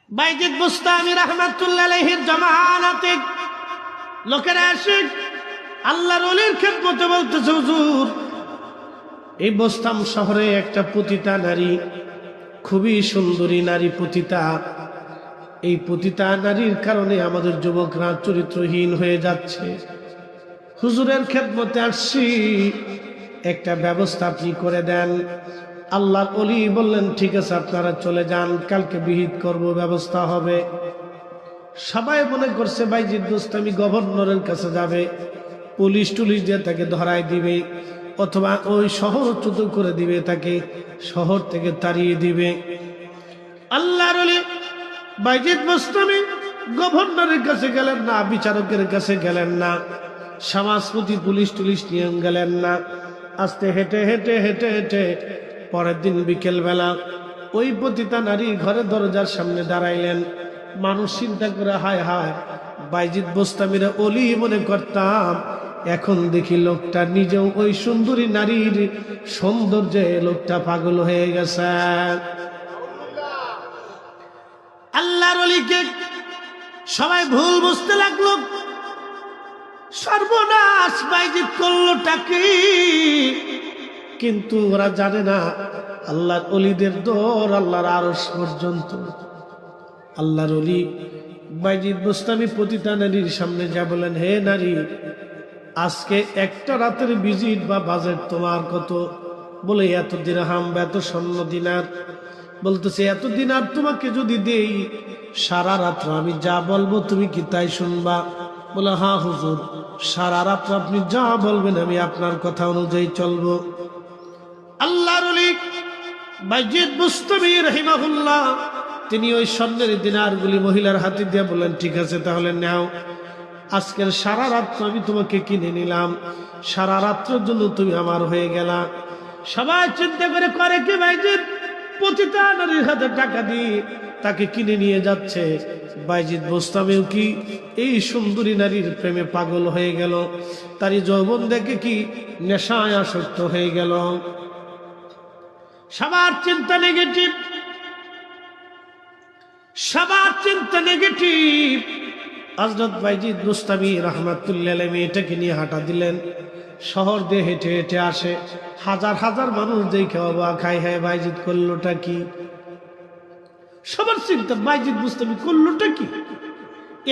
বাইজিদ বুস্তামি রাহমাতুল্লাহ আলাইহির জামানাতে লোকেরা এসে আল্লাহর ওলির খেদমতে বলতেছে, হুজুর এই বোস্তাম শহরে একটা পতিতা নারী, খুবই সুন্দরী নারী পতিতা, এই পতিতা নারীর কারণে আমাদের যুবকরা চরিত্রহীন হয়ে যাচ্ছে। হুজুরের খেদমতে আসছি, একটা ব্যবস্থা আপনি করে দেন। আল্লাহর ওলি বললেন, ঠিক আছে আপনারা চলে যান, কালকে বিহিত করব, ব্যবস্থা হবে। সবাই মনে করছে বাইজিদ বুস্তামি গভর্নরের কাছে যাবে, পুলিশ টুলিশ দিয়ে তাকে ধরায় দিবে, অথবা ওই শহর চ্যুত করে দিবে, তাকে শহর থেকে তাড়িয়ে দিবে। আল্লাহর ওলি বাইজিদ বুস্তামি গভর্নরের কাছে গেলেন না, বিচারকের কাছে গেলেন না, সমাজপতি পুলিশ টুলিশ নিয়ে গেলেন না। আস্তে হেঁটে হেঁটে হেঁটে হেঁটে পরের দিন বিকেল বেলা ওই পতিতা নারীর ঘরে দরজার সামনে দাঁড়াইলেন। মানুষ চিন্তা করে, হায় হায়, বাইজিদ বুস্তামিরা ওলি মনে করতাম, এখন দেখি লোকটা নিজেও ওই সুন্দরী নারীর সৌন্দর্যে লোকটা পাগল হয়ে গেছে। আল্লাহর ওলিকে সবাই ভুল বুঝতে লাগলো। সর্বনাশ, বাইজিদ করলোটা কি? কিন্তু ওরা জানে না আল্লাহর ওলিদের দৌড় আল্লাহর আরশ পর্যন্ত। আল্লাহর ওলি বাইজিদ বুস্তামি পতিতা নারীর সামনে যা বলেন, হে নারী, আজকে একটা রাতের ভিজিট বা বাজেট তোমার কত? বলে এত দিরহাম বা এত স্বর্ণ দিনার। বলতেছে, এত দিনার তোমাকে যদি দেই, সারা রাত্র আমি যা বলবো তুমি কি তাই শুনবা? বলে, হ্যাঁ হুজুর, সারা রাত্র আপনি যা বলবেন আমি আপনার কথা অনুযায়ী চলবো। আল্লাহর ওলি বাইজিদ বুস্তামি রাহিমাহুল্লাহ তিনি ওই স্বর্ণের দিনারগুলি মহিলার হাতে দিয়ে বললেন, ঠিক আছে তাহলে নাও, আজকের সারা রাত্র আমি তোমাকে কিনে নিলাম, সারা রাত্রের জন্য তুমি আমার হয়ে গেলা। সবাই চিন্তা করে কি বাইজিদ পতিতা নারীর হাতে টাকা দিয়ে তাকে কিনে নিয়ে যাচ্ছে। বাইজিদ বুস্তামিও কি এই সুন্দরী নারীর প্রেমে পাগল হয়ে গেল? তারই যৌবন দেখে কি নেশায় আসক্ত হয়ে গেল? সবার চিন্তা নেগেটিভ, সবার চিন্তা নেগেটিভ। হযরত বাইজিদ বুস্তামি রাহমাতুল্লাহ আলাইহি মেয়েটাকে নিয়ে হাঁটা দিলেন, শহর দিয়ে হেঁটে হেঁটে আসে। হাজার হাজার মানুষ দেখে অবাক, খাই হ্যাঁ বাইজিদ করলোটা কি? সবার চিন্তা বাইজিদ বুস্তামি করলোটা কি?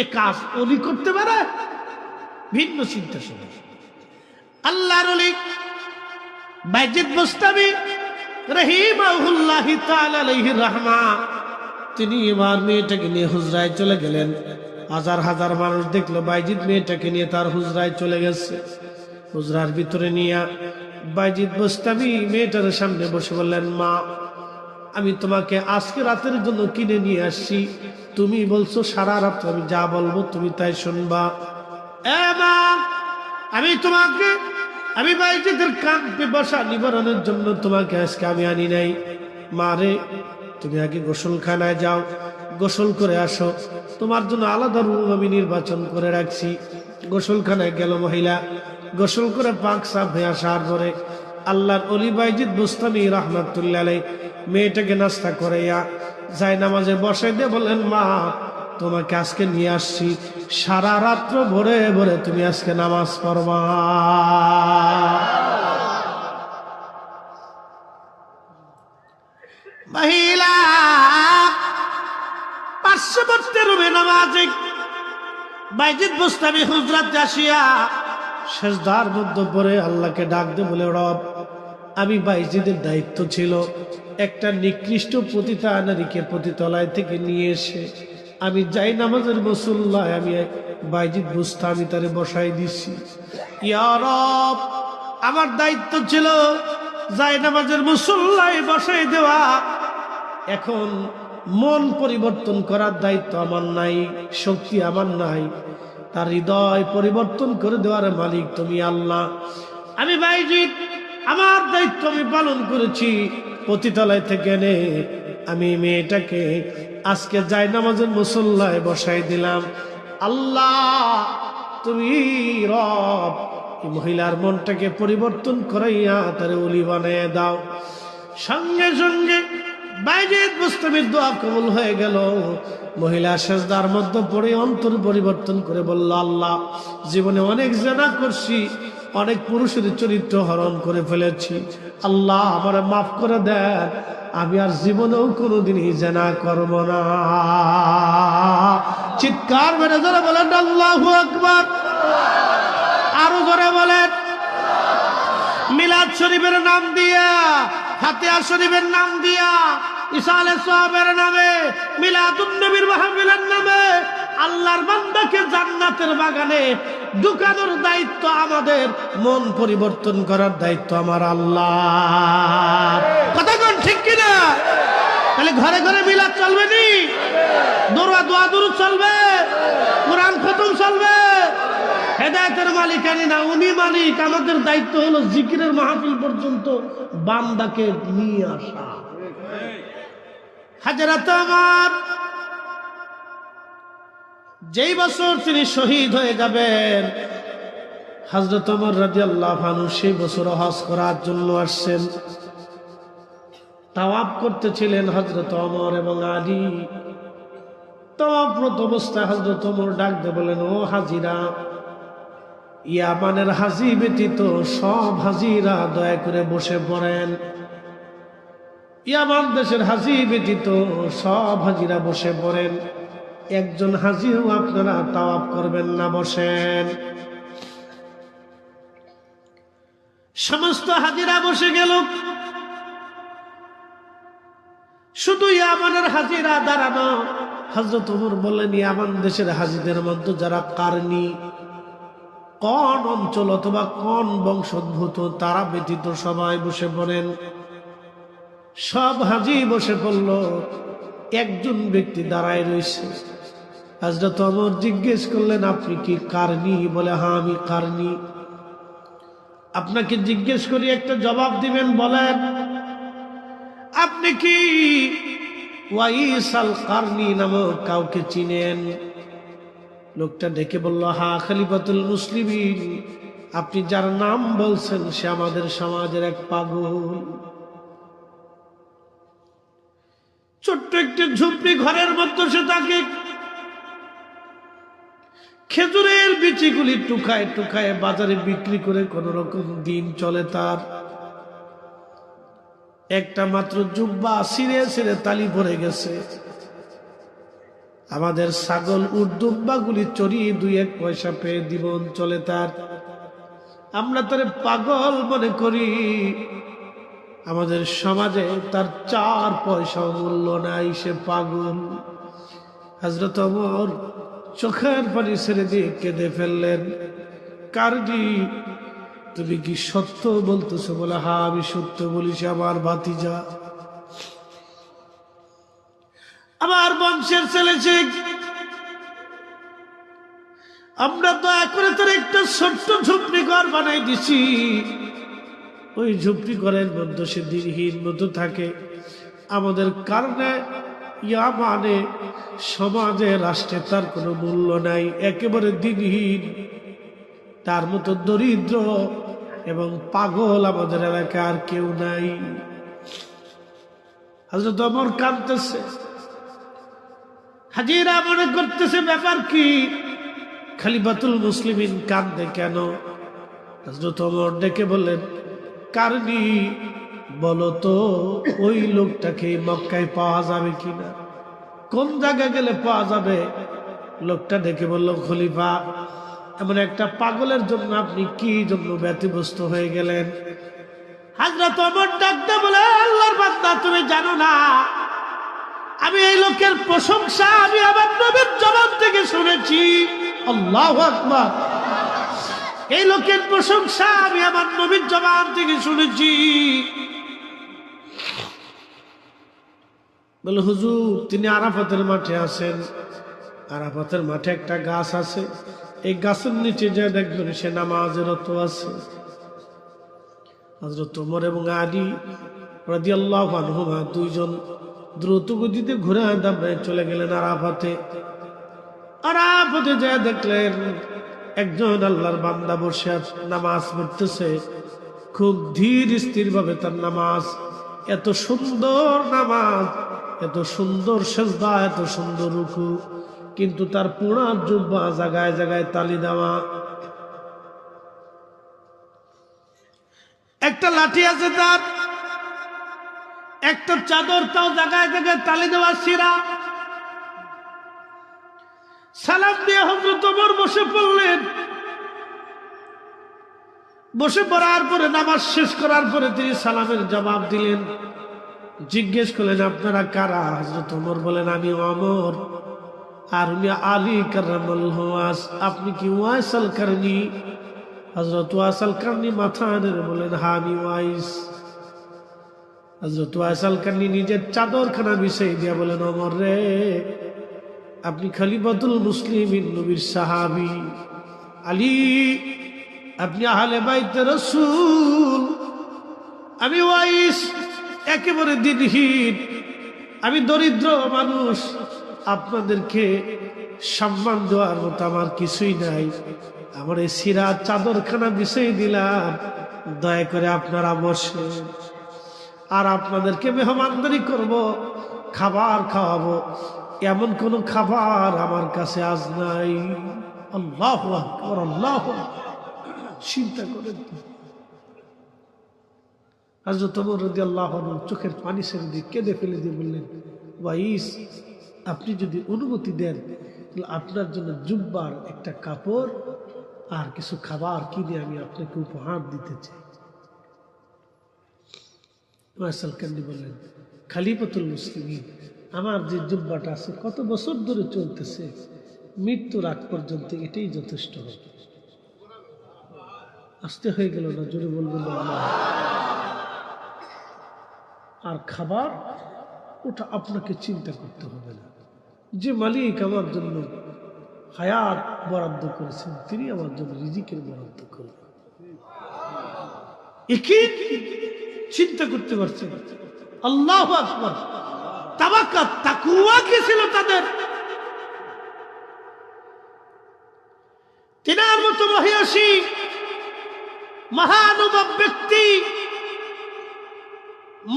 এ কাজ ওলি করতে পারে? ভিন্ন চিন্তা শুনে আল্লাহর ওলি বাইজিদ বুস্তামি রাহিমাহুল্লাহি তাআলা আলাইহির রাহমা তিনি এবার মেয়েটাকে নিয়ে হুজরায় চলে গেলেন। হাজার হাজার মানুষ দেখলো বাইজিদ মেয়েটাকে নিয়ে তার হুজরায় চলে গেছে। হুজরার ভিতরে নিয়ে বাইজিদ বুস্তামি মেয়েটার সামনে বসে বললেন, মা, আমি তোমাকে আজকে রাতের জন্য কিনে নিয়ে আসছি, তুমি বলছো সারা রাত আমি যা বলবো তুমি তাই শুনবা। এ মা, আমি বাইজিদের কান পিপাসা নিবারণের জন্য তোমাকে আজকে আমি আনি নাই। মা রে, তুমি আগে গোসলখানায় যাও, গোসল করে আসো, তোমার জন্য আলাদা রুম আমি নির্বাচন করে রাখছি। গোসলখানায় গেল মহিলা, গোসল করে পাক সাফ হয়ে আসার পরে আল্লাহর ওলি বাইজিদ বুস্তামি রাহমাতুল্লাহ আলাইহি মেয়েটাকে নাস্তা করাইয়া যায় নামাজে বসাই দিয়ে বললেন, মা, তোমাকে আজকে নিয়ে আসছি, সারা রাত্র ভরে ভরে তুমি আজকে নামাজ পড়বা। মহিলা পার্শ্ববর্তী রুমে নামাজে বাইজিদ বুস্তামি হুজরাতে আসিয়া সেজদার মধ্যে পড়ে আল্লাহকে ডাক দিয়ে বলে, রব, আমি বাইজিদের দায়িত্ব ছিল একটা নিকৃষ্ট পতিতা নারীকে পতিতালয় থেকে নিয়ে এসে আমি যাই নামাজের মুসল্লায় আমি বাইজিদ বুস্তামি তারে বসাই দিছি। ইয়া রব, আমার দায়িত্ব ছিল যাই নামাজের মুসল্লায় বসাই দেওয়া, এখন মন পরিবর্তন করার দায়িত্ব আমার নাই, শক্তি আমার নাই, তার হৃদয় পরিবর্তন করে দেওয়ার মালিক তুমি আল্লাহ। আমি বাইজিদ আমার দায়িত্ব আমি পালন করেছি, পতিতালয় থেকে এনে আমি মেয়েটাকে আজকে যাই নামাজের মুসল্লায় বসাই দিলাম। আল্লাহ তুমি রব, এই মহিলার মনটাকে পরিবর্তন করাইয়া তারে ওলি বানাইয়া দাও। সঙ্গে সঙ্গে বাইজিদ বুস্তামির দোয়া কবুল হয়ে গেল। মহিলা সেজদার মধ্যে পড়ে অন্তর পরিবর্তন করে বলল, আল্লাহ, জীবনে অনেক জেনা করছি, অনেক পুরুষের চরিত্র হরণ করে ফেলেছি, আল্লাহ আমারে মাফ করে দেন, আমি আর জীবনেও কোনোদিনই জেনা করব না। চিৎকার মেরে জোরে বলেন আল্লাহু আকবার। আরো জোরে বলেন। মিলাদ শরীফের নাম দিয়া, ফাতিহা শরীফের নাম দিয়া, ইসালে সোয়াবের নামে, মিলাদুন নবীর মাহফিলের নামে আল্লাহর বান্দাকে জান্নাতের বাগানে ঢুকানোর দায়িত্ব আমাদের, মন পরিবর্তন করার দায়িত্ব আমার আল্লাহ। কথা কোন ঠিক কিনা? তাহলে ঘরে ঘরে মিলাদ চলবে নি? দোয়া দুরূদ চলবে, কোরআন খতম চলবে। হেদায়েতের মালিকানি না, উনি মালিক। আমাদের দায়িত্ব হলো জিকিরের মাহফিল পর্যন্ত বান্দাকে নিয়ে আসা। হযরত ওমর যেই বছর তিনি শহীদ হয়ে যাবেন, হযরত ওমর রাদিয়াল্লাহু আনহু সেই বছর হজ করার জন্য আসছেন। তাওয়াফ করতেছিলেন হযরত ওমর এবং আলী। তাওয়াফরত অবস্থায় হযরত ওমর ডাক দিয়ে বলেন, ও হাজিরা, ইয়ামানের হাজি ব্যতীত সব হাজিরা দয়া করে বসে পড়েন। ইয়ামান দেশের হাজি ব্যতীত সব হাজিরা বসে পড়েন। একজন হাজিও আপনারা তাওয়াফ করবেন না, বসেন। সমস্ত হাজিরা বসে গেল, শুধু ইয়ামানের হাজিরা দাঁড়ানো। হযরত ওমর বললেন, ইয়ামান দেশের হাজিদের মধ্যে যারা কারনি, কোন অঞ্চল অথবা কোন বংশোদ্ভূত, তারা ব্যতীত সবাই বসে পড়েন। সব হাজি বসে পড়ল, একজন ব্যক্তি দাঁড়ায় রয়েছে। হযরত ওমর জিজ্ঞেস করলেন, আপনি কি কারনি? বলে, হ্যাঁ আমি কারনি। আপনাকে জিজ্ঞেস করি, একটা জবাব দিবেন, বলেন আপনি কি ওয়াইস আল কারনি নামক কাউকে চিনেন? লোকটা ডেকে বলল, হ্যাঁ খলিফাতুল মুসলিমিন, আপনি যার নাম বলছেন সে আমাদের সমাজের এক পাগল। ছোট্ট একটি ঝুপড়ি ঘরের মধ্যে সে থাকে। খেজুরের বিচিগুলি টুকায় টুকায় বাজারে বিক্রি করে কোন রকম দিন চলে তার। একটা মাত্র জুব্বা ছিঁড়ে ছিঁড়ে তালি পড়ে গেছে। আমাদের ছাগল উট দুব্বাগুলি চড়িয়ে দুই এক পয়সা পেয়ে জীবন চলে তার। আমরা তারে পাগল মনে করি, আমাদের সমাজে তার 4 পয়সা মূল্য নাই, সে পাগল। হযরত ওমর চোখের পানি ছেড়ে দিয়ে কেঁদে ফেললেন। কারজি, তুমি কি সত্য বলতেছো? বলে, হ্যাঁ আমি সত্য বলিস, আমার ভাতিজা, আমার বংশের ছেলে। আমরা দয়া করে তার একটা ছোট্ট ঝুপড়ি ঘর বানাই দিছি। ওই ঝুপড়ি ঘরের মধ্যে সে দিনহীন মতো থাকে। আমাদের কারণে ইয়ামানে সমাজে, রাষ্ট্রে তার কোনো মূল্য নাই, একেবারে দিনহীন। তার মতো দরিদ্র এবং পাগল আমাদের এলাকায় আর কেউ নাই। হযরত ওমর কাঁদতেছে, হাজিরা মনে করতেছে ব্যাপার কি, খলিফাতুল মুসলিমিন কাঁদে কেন? হযরত ওমর ডেকে বললেন, কারনি, বলো তো ওই লোকটাকে মক্কায় পাওয়া যাবে কিনা? কোন জায়গায় গেলে পাওয়া যাবে? লোকটা ডেকে বলল, খলিফা, এমন একটা পাগলের জন্য আপনি কি জন্য ব্যতিব্যস্ত হয়ে গেলেন? হযরত ওমর ডাকতে বলে, আল্লাহর বান্দা, তুমি জানো না আমি এই লোকের প্রশংসা আমি আমার নবীর জবান থেকে শুনেছি। আল্লাহু আকবার। এই লোকের প্রশংসা আমি আমার নবীর জবান থেকে শুনেছি। বলে, হুজুর, তিনি আরাফাতের মাঠে আছেন। আরাফাতের মাঠে একটা গাছ আছে, এই গাছের নিচে যে দেখবেন সে নামাজে রত আছে। হযরত ওমর এবং আলী রাদিয়াল্লাহু আনহুমা দুইজন দ্রুত গতিতে ঘুরে দাঁড়ায় চলে গেলেন আরাফাতে। আরাফাতে যা দেখলেন একজন আল্লাহর বান্দা বসে নামাজ পড়তেছে, খুব ধীর স্থির ভাবে তার নামাজ। এত সুন্দর নামাজ, এত সুন্দর সেজদা, এত সুন্দর রুকু, কিন্তু তার পুরার জুব্বা জায়গায় জায়গায় তালি দেওয়া। একটা লাঠি আছে তার, একটা চাদর তাও জায়গায় জায়গায় তালি দেওয়া ছিঁড়া। সালাম দিয়ে হযরত ওমর বসে পড়লেন। বসে পড়ার পরে নামাজ শেষ করার পরে তিনি সালামের জবাব দিলেন। জিজ্ঞেস করলেন, আপনারা কারা? হযরত ওমর বলেন, আমি ওমর, আর উনি আলী কারামাল্লাহু ওয়াজ। আপনি কি ওয়াইস আল কারনি? হযরত ওয়াইস আল কারনি মাথা নেড়ে বলেন, হ্যাঁ আমি ওয়াইস। হযরত ওয়াইস আল কারনি নিজের চাদরখানা বিছিয়ে দিয়া বলেন, ওমর রে, আপনি খলিফাতুল মুসলিমিন, নবীর সাহাবী। আলী, আপনি আহলে বাইতে রাসূল। আমি ওয়াইস, একেবারে দিনহীন, আমি দরিদ্র মানুষ। আপনাদেরকে সম্মান দেওয়ার মতো আমার কিছুই নাই। আমার এই সিরা চাদরখানা বিছিয়ে দিলাম, দয়া করে আপনারা বসেন। আর আপনাদেরকে মেহমানদারি করব, খাবার খাওয়াবো, এমন কোন খাবার আমার কাছে আজ নাই। আল্লাহু আকবার, আল্লাহু আকবার। চিন্তা করেন তো। হযরত ওমর রাদিয়াল্লাহু আনহু চোখের পানি ছেড়ে দিয়ে কেঁদে ফেলে দিয়ে বললেন, ওয়াইস, আপনি যদি অনুমতি দেন তাহলে আপনার জন্য জুব্বার একটা কাপড় আর কিছু খাবার কিনে আমি আপনাকে উপহার দিতে চাই। ওয়াইস আল কারনি বললেন, খলিফাতুল মুসলিমিন, আমার যে জুব্বাটা আছে কত বছর ধরে চলতেছে, মৃত্যুর আগ পর্যন্ত এটাই যথেষ্ট হবে। আসতে হয়ে গেল না? জোরে বলবেন না। আর খাবার, ওটা আপনাকে চিন্তা করতে হবে না। যে মালিক আমার জন্য হায়াত বরাদ্দ করেছেন, তিনি আমার জন্য রিজিকের বরাদ্দ করবেন। একই চিন্তা করতে পারছেন? আল্লাহু আকবার। তাওয়াক্কুল, তাকওয়া কি ছিল তাদের? তিনার মতো মহিয়সী মহানুভব ব্যক্তি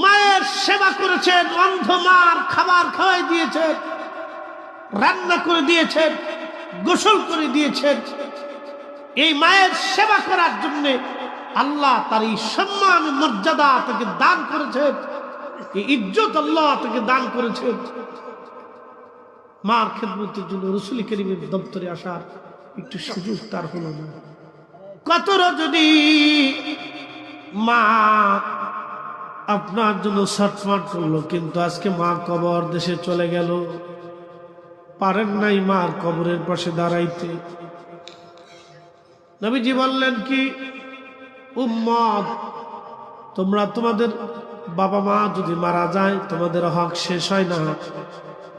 মায়ের সেবা করেছেন, অন্ধ মার খাবার খাওয়াই দিয়েছেন, রান্না করে দিয়েছেন, গোসল করে দিয়েছেন। এই মায়ের সেবা করার জন্য আল্লাহ তার এই সম্মান মর্যাদা তাকে দান করেছেন, এই ইজ্জত আল্লাহ তাকে দান করেছেন। মার খেদমতের জন্য রাসূল করিমের দপ্তরে আসার একটু সুযোগ তার হলো না। কত রজনী মা আপনার জন্য ছটফট করলো, কিন্তু আজকে মা কবর দেশে চলে গেল, পারেন নাই মার কবরের পাশে দাঁড়াইতে। নবীজি বললেন কি, উম্মত, তোমরা তোমাদের বাবা মা যদি মারা যায়, তোমাদের হক শেষ হয় না।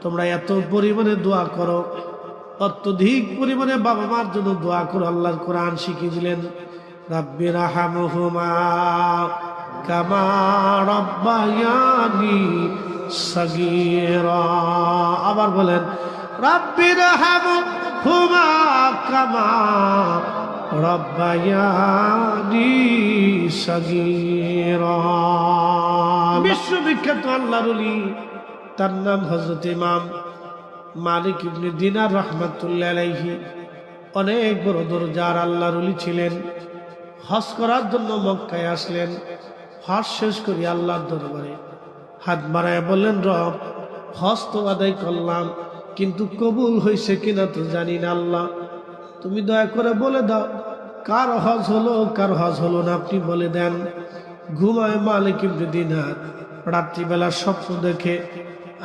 তোমরা এত পরিমাণে দোয়া করো, অত্যধিক পরিমাণে বাবা মার জন্য দোয়া করো। আল্লাহর কোরআন শিখিয়ে দিলেন, রাব্বির রাহমহুমা কামা রাব্বায়ানি সাগীরা। আবার বলেন, রাব্বির রাহমহুমা কামা রাব্বায়ানি সাগীরা। বিশ্ববিখ্যাত আল্লাহর ওলি, তার নাম হযরত ইমাম মালিক ইবনে দিনার রাহমাতুল্লাহ আলাইহি। অনেক বড় দরজার আল্লাহর ওলি ছিলেন। হজ করার জন্য মক্কায় আসলেন। হজ শেষ করে আল্লাহর দরবারে হাত বাড়ায় বললেন, রব, হজ তো আদায় করলাম, কিন্তু কবুল হয়েছে কিনা তো জানি না। আল্লাহ, তুমি দয়া করে বলে দাও, কার হজ হলো, কার হজ হলো না, আপনি বলে দেন। ঘুমায় মালিক ইবনে দিনার। রাত্রিবেলা স্বপ্ন দেখে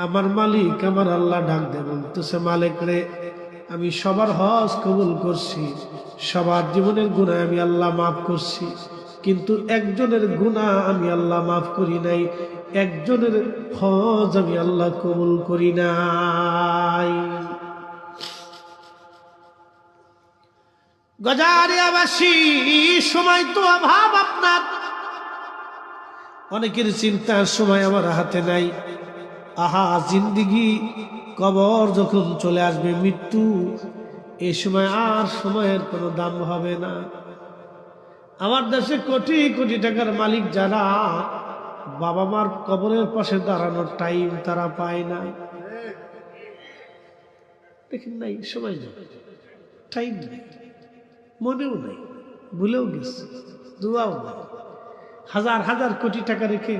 আমার মালিক, আমার আল্লাহ ডাক দেয়, বলতেছে, মালিক রে, আমি সবার হজ কবুল করছি, সবার জীবনের গুনাহ আমি আল্লাহ মাফ করছি, কিন্তু একজনের গুনাহ আমি আল্লাহ মাফ করি নাই, একজনের হজ আমি আল্লাহ কবুল করি নাই। গজারিয়াবাসী, সময় তো অভাব আপনার, অনেকের চিন্তার সময় আমার হাতে নাই। আহা, জিন্দিগি, কবর যখন চলে আসবে, মৃত্যু, এই সময় আর সময়ের কোনো দাম হবে না। আমার দেশে কোটি কোটি টাকার মালিক যারা, বাবা মার কবরের পাশে দাঁড়ানোর টাইম তারা পায় না। দেখেন নাই, সময় নেই, টাইম নেই, মনেও নেই, ভুলেও গেছে, দোয়াও নেই। হাজার হাজার কোটি টাকা রেখে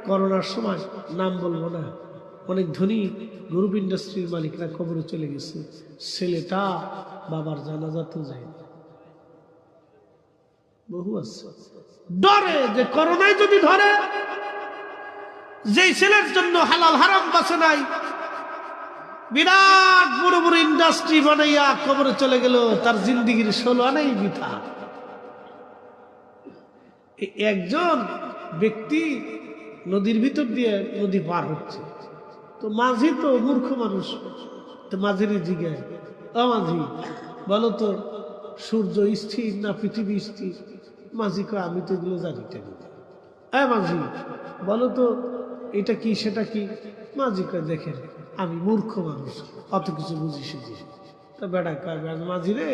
করোনার সময়, নাম বলবো না, অনেক ধনী গ্রুপ ইন্ডাস্ট্রির মালিকরা কবরে চলে গেছে, ছেলেটা বাবার জানাজাতেও যায় না। বহু আছে ডরে যে করোনায় যদি ধরে, যেই ছেলের জন্য হালাল হারাম বাঁচে নাই, বিরাট বড় বড় ইন্ডাস্ট্রি বানাইয়া কবরে চলে গেল, তার জিন্দিগির 16 আনাই বৃথা। একজন ব্যক্তি নদীর ভিতর দিয়ে নদী পার হচ্ছে, তো মাঝি তো মূর্খ মানুষ, তো মাঝির জিজ্ঞাসা, ও মাঝি বলো তো সূর্য স্থির না পৃথিবী স্থির? মাঝি কয় আমি তো এগুলো জানি না। মাঝি বলো তো এটা কি সেটা কি? মাঝি কয় দেখেন আমি মূর্খ মানুষ, অত কিছু বুঝি সুঝি। তা বেড়া কয় মাঝি রে,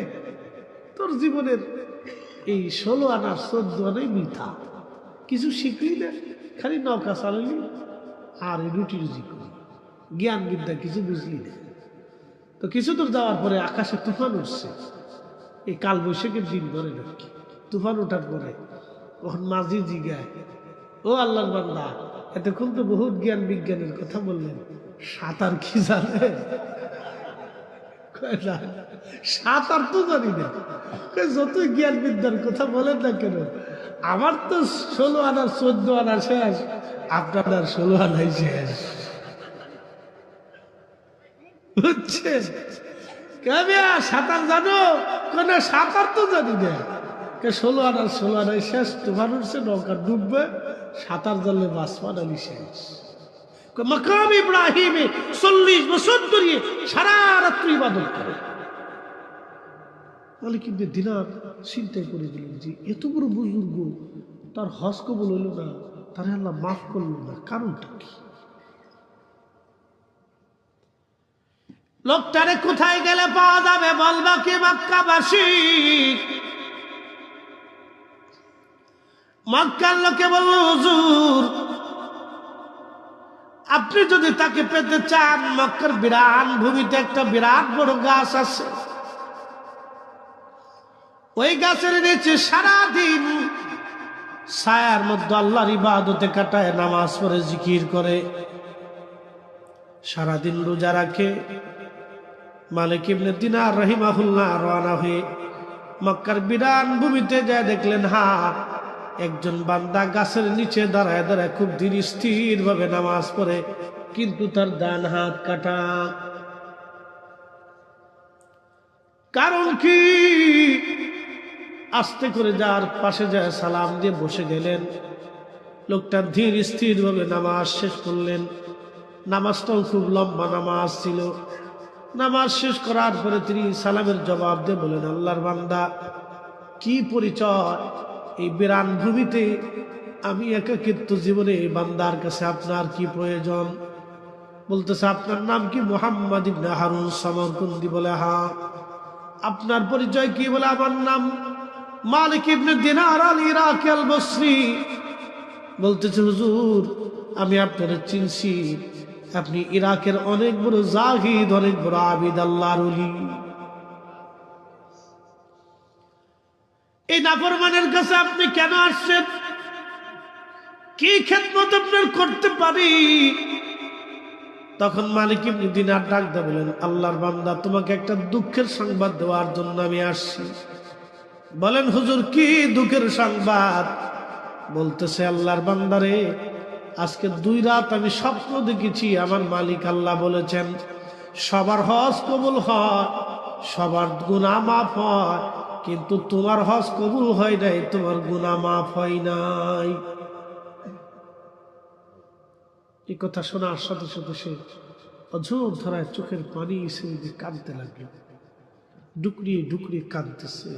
তোর জীবনের এই 16 আনা 14 আনাই মিথ্যা, কিছু শিখলি না, খালি নৌকা চালালি আর রুটি রুজি করি, জ্ঞান বিদ্যা কিছু বুঝলি না। তো কিছু দূর যাওয়ার পরে আকাশে তুফান উঠছে, এই কাল বৈশাখের দিন ধরে নাকি তুফান ওঠার পরে তখন মাঝি জিগায়, ও আল্লাহর বান্দা এতক্ষণ তো বহুত জ্ঞান বিজ্ঞানের কথা বললেন, সাঁতার কি জানে? সাঁতার তো জানি না। যতই জ্ঞান বিদ্যার কথা বলেন না কেন, আমার তো 16 আনার 14 আনা শেষ, আপনার 16 আনাই শেষ, বুঝছে? সাঁতার জানো? কেন সাঁতার তো জানি না। 16 আনার 16 আনাই শেষ, তুফান উঠছে, নৌকা ডুববে, সাঁতার জানলে মাছ পানালি শেষ। মাকাম ইব্রাহিমে 40 বছর ধরে সারা রাত্রি ইবাদত করে। মালিক ইবনে দিনার চিন্তায় করে দিলেন যে এত বড় বুজুর্গ, তার হজ কবুল হইল না, তার আল্লাহ মাফ করলো না, কারণটা কি? লোকটারে কোথায় গেলে পাওয়া যাবে বলবা কি মক্কাবাসী? মক্কার লোকে বলল, হুজুর আপনি যদি তাকে পেতে চান, মক্কার বিরাট ভূমিতে একটা বিরাট বড় গাছ আছে, ওই গাছের নিচে সারাদিন ছায়ার মধ্যে আল্লাহর ইবাদতে কাটায়, নামাজ পড়ে জিকির করে, সারাদিন রোজা রাখে। মালিক ইবনে দিনার রাহিমাহুল্লাহ রওনা হয়ে মক্কার বিরাট ভূমিতে যায়, দেখলেন একজন বান্দা গাছের নিচে দাঁড়ায় দাঁড়ায় খুব ধীর স্থির ভাবে নামাজ পড়ে, কিন্তু তার ডান হাত কাটা। কারণ কি? আস্তে করে যার পাশে যায় সালাম দিয়ে বসে গেলেন। লোকটা ধীর স্থির ভাবে নামাজ শেষ করলেন। নামাজটাও খুব লম্বা নামাজ ছিল। নামাজ শেষ করার পরে তিনি সালামের জবাব দিয়ে বলেন, আল্লাহর বান্দা কি পরিচয়? এই বিরান ভূমিতে আমি একাকিত্ব জীবনে এই বান্দার কাছে আপনার কি প্রয়োজন? বলতেছে, আপনার নাম কি? মুহাম্মদ ইবনে হারুন সামরকন্দি। বলে, হ্যাঁ। আপনার পরিচয় কি? বলে, আমার নাম মালিক ইবনে দিনার আল ইরাকি আল বসরি। বলতেছে, হুজুর আমি আপনার চিনছি, আপনি ইরাকের অনেক বড় জাহিদ, অনেক বড় আবিদ, আল্লাহর ওলি। এই নাফরমানের কাছে আপনি কেন আসছেন? কি খেদমত আপনার করতে পারি? তখন মালিক ইবনে দিনার ডাক দিয়ে বলেন, আল্লাহর বান্দা তোমাকে একটা দুঃখের সংবাদ দেওয়ার জন্য আমি আসছি। বলেন হুজুর কি দুঃখের সংবাদ? বলতেছে, আল্লাহর বান্দারে আজকে 2 রাত আমি স্বপ্ন দেখেছি, আমার মালিক আল্লাহ বলেছেন সবার হজ কবুল হয়, সবার গুনাহ মাফ হয়, কিন্তু তোমার হজ কবুল হয় নাই, তোমার গুনাহ মাফ হয় নাই। এই কথা শোনার সাথে সাথে সে অঝোর ধরায় চোখের পানি এসে কাঁদতে লাগলো, ডুকরিয়ে ডুকরিয়ে কাঁদতেছে।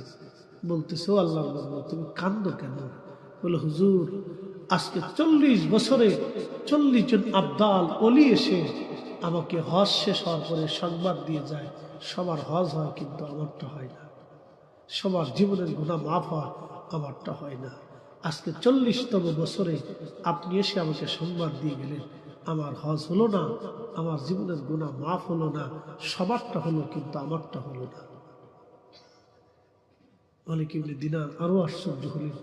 বলতেছে, ও আল্লাহর বান্দা তুমি কাঁদো কেন? বলে, হুজুর আজকে 40 বছরে 40 জন আবদাল ওলি এসে আমাকে হজ শেষ হওয়ার পরে সংবাদ দিয়ে যায় সবার হজ হয়, কিন্তু আমারটা হয় না। সবার জীবনের গুনাহ মাফ হয়, আমারটা হয় না। আজকে 40তম বছরে আপনি এসে আমাকে সংবাদ দিয়ে গেলেন আমার হজ হলো না, আমার জীবনের গুনাহ মাফ হলো না, সবারটা হলো কিন্তু আমারটা হলো না। মালিক ইবনে দিনার আরো আশ্চর্য হলেন,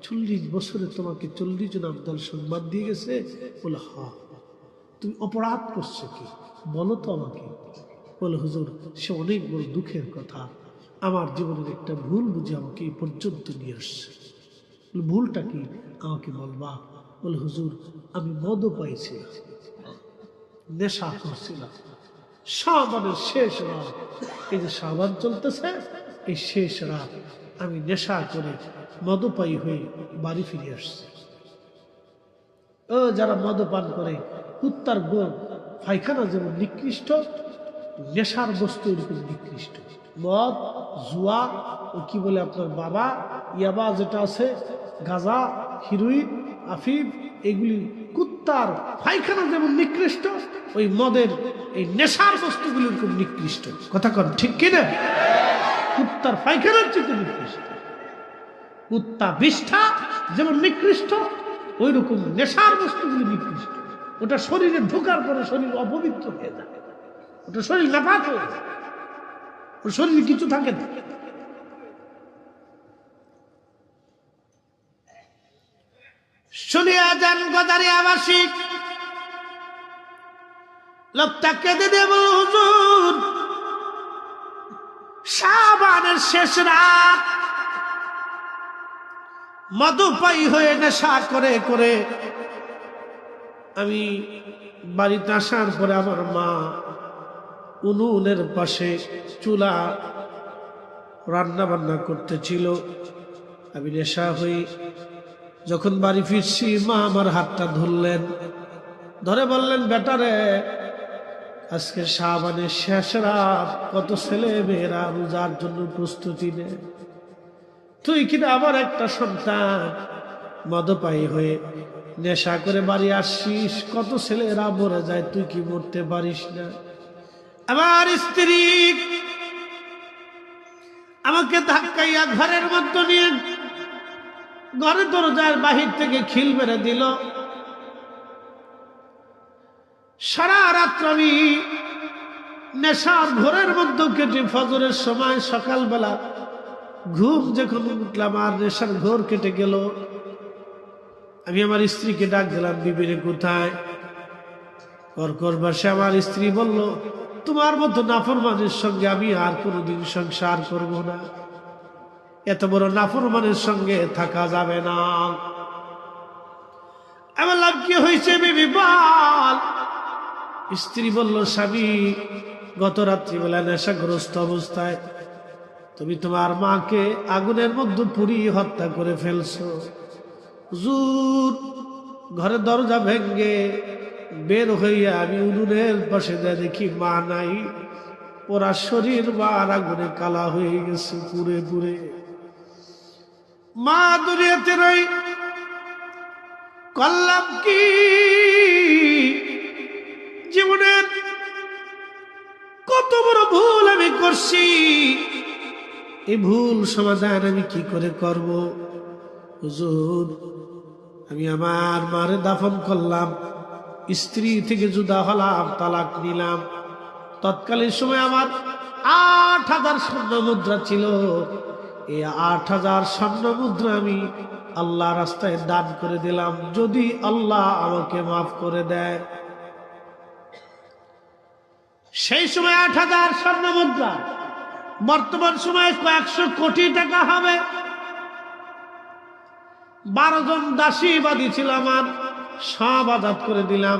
40 বছরে তোমাকে 40 জন আবদাল সংবাদ দিয়ে গেছে? বলে হ্যাঁ। তুমি অপরাধ করছো কি বলো তো আমাকে। বলে হুজুর, সে অনেক বড় দুঃখের কথা, আমার জীবনের একটা ভুল বুঝে আমাকে এই পর্যন্ত নিয়ে আসছে। ভুলটা কি আমাকে বলবা? বলে হুজুর, আমি মদও পাইছিলাম, নেশা করছিলাম, শাবানের শেষ রাত, এই যে শাবান চলতেছে এই শেষ রাত আমি নেশা করে মদপায়ী হয়ে বাড়ি ফিরে আসছি। ও যারা মদপান করে কুত্তার গোল পায়খানা যেমন নিকৃষ্ট, নেশার বস্তু এরকম নিকৃষ্ট। মদ, জুয়া, ও কি বলে আপনার বাবা, ইয়াবা যেটা আছে, গাঁজা, হিরোইন, আফিম, এগুলি কুত্তার পায়খানা যেমন নিকৃষ্ট, ওই মদের এই নেশার বস্তুগুলি এরকম নিকৃষ্ট। কথা কন ঠিক কিনা? কুত্তার পায়খানার চেয়ে নিকৃষ্ট। কুত্তা বিষ্ঠা যেমন নিকৃষ্ট, ওই রকম নেশার বস্তুগুলি নিকৃষ্ট। ওটা শরীরে ঢোকার পরে শরীর অপবিত্র হয়ে যায়, ওটা শরীর নাপাক হয়ে যায়, ওর শরীরে কিছু থাকে না। শুনিয়া যান গদারি আবাসিক লোকটা কেঁদে দেব, হুজুর শাবানের শেষ রাত মদপায়ী হয়ে নেশা করে করে আমি বাড়িতে আসার পরে আমার মা উনুনের পাশে চুলা রান্না বান্না করতেছিল। আমি নেশা হয়ে যখন বাড়ি ফিরছি, মা আমার হাতটা ধরলেন, ধরে বললেন, বেটারে আজকে শাবানের শেষ রাত, কত ছেলে মেয়েরা রোজার জন্য প্রস্তুতি নেয়, তুই কিনা আবার একটা সন্তান মদপায়ী হয়ে নেশা করে বাড়ি আসছিস, কত ছেলেরা মরে যায়, তুই কি মরতে পারিস না? আমার স্ত্রী আমাকে ধাক্কাইয়া ঘরের মধ্যে নিয়ে ঘরে দরজার বাহির থেকে খিল মেরে দিল। সারা রাত্র আমি নেশার ঘোরের মধ্যে কেটে ফজরের সময় সকালবেলা ঘুম যখন উঠলাম আর নেশার ঘোর কেটে গেল। আমি আমার স্ত্রীকে ডাক দিলাম, বিবিরে কোথায়? কর্কর ভাষায় আমার স্ত্রী বলল, তোমার মতো নাফরমানের সঙ্গে আমি আর কোনোদিন সংসার করব না, এত বড় নাফরমানের সঙ্গে থাকা যাবে না। আমি বললাম, কি হয়েছে বিবি বল? স্ত্রী বলল, স্বামী গত রাত্রিবেলা নেশাগ্রস্ত অবস্থায় তুমি তোমার মাকে আগুনের মধ্যে পুড়িয়ে হত্যা করে ফেলছো। হুজুর, ঘরের দরজা ভেঙ্গে বের হইয়া আমি উনুনের পাশে যা দেখি মা নাই, ওরা শরীর মার আগুনে কালা হয়ে গেছে পুড়ে পুড়ে। মা দুনিয়াতে রই, করলাম কি? জীবনের কত বড় ভুল আমি করছি, এই ভুল সমাধান আমি কি করে করব? হুজুর, আমি আমার মারে দাফন করলাম, স্ত্রী থেকে জুদা হলাম, তালাক নিলাম। তৎকালীন সময় আমার ৮,০০০ স্বর্ণ মুদ্রা ছিল। এই ৮,০০০ স্বর্ণ মুদ্রা আমি আল্লাহ রাস্তায় দান করে দিলাম, যদি আল্লাহ আমাকে মাফ করে দেয়। সেই সময় ৮,০০০ স্বর্ণ মুদ্রা বর্তমান সময়ে কয়েকশো কোটি টাকা হবে। 12 জন দাসী বাদী ছিল আমার, সব আজাদ করে দিলাম।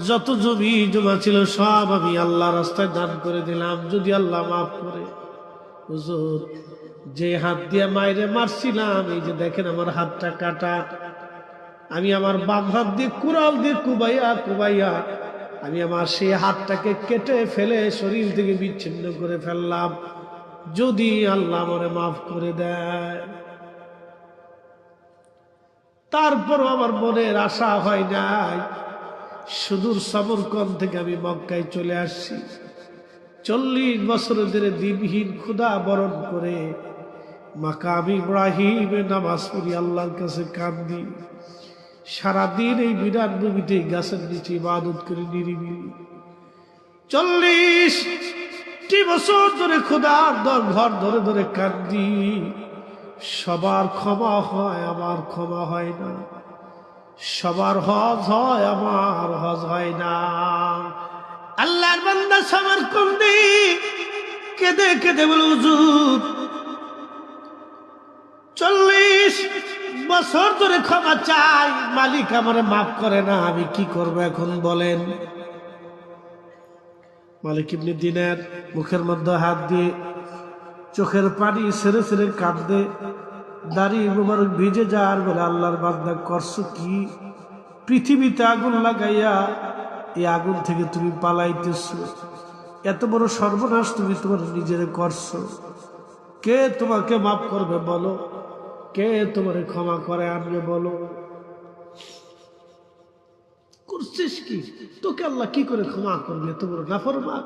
যত জমি জমা ছিল সব আমি আল্লাহ রাস্তায় দান করে দিলাম, যদি আল্লাহ মাফ করে। হুজুর, যে হাত দিয়ে মাইরে মারছিলাম, এই যে দেখেন আমার হাতটা কাটা, আমি আমার বাম হাত দিয়ে কুড়াল দিয়ে কুবাইয়া কুবাইয়া আমি আমার সেই হাতটাকে কেটে ফেলে শরীর থেকে বিচ্ছিন্ন করে ফেললাম, যদি আল্লাহ আমারে মাফ করে দেয়। তারপরও আমার মনের আশা হয় নাই। সুদূর সমরকন্দ থেকে আমি মক্কায় চলে আসছি, 40 বছর ধরে দিনহীন ক্ষুধা বরণ করে মাকাম ইব্রাহিমে নামাজ পড়ি, আল্লাহর কাছে কান্দি, সারাদিন এই বিরাট ভূমিতে গাছের নিচে ইবাদত করে নিরিবিলি 40টি বছর ধরে খোদার ঘর ধরে ধরে কান্দি। সবার ক্ষমা হয়, আমার ক্ষমা হয় না। সবার হজ হয়, আমার হজ হয় না। আল্লাহর বান্দা সামারকন্দি কেঁদে কেঁদে বলে, হুজুর 40 বছর ধরে ক্ষমা চাই, মালিক আমারে মাফ করে না, আমি কি করব এখন বলেন। মালিক ইবনে দিনার মুখের মধ্যে হাত দিয়ে চোখের পানি ছেড়ে ছেড়ে কাঁদে, দাড়ি মোবারক ভিজে যায় আর বলে, আল্লাহর বান্দা করছো কি? পৃথিবীতে আগুন লাগাইয়া এই আগুন থেকে তুমি পালাইতেছো, এত বড় সর্বনাশ তুমি তোমার নিজের করছো। কে তোমাকে মাফ করবে বলো? কে তোমারে ক্ষমা করে আনবে বলো? করছিস কি? তোকে আল্লাহ কি করে ক্ষমা করবে? এত বড় নাফরমান।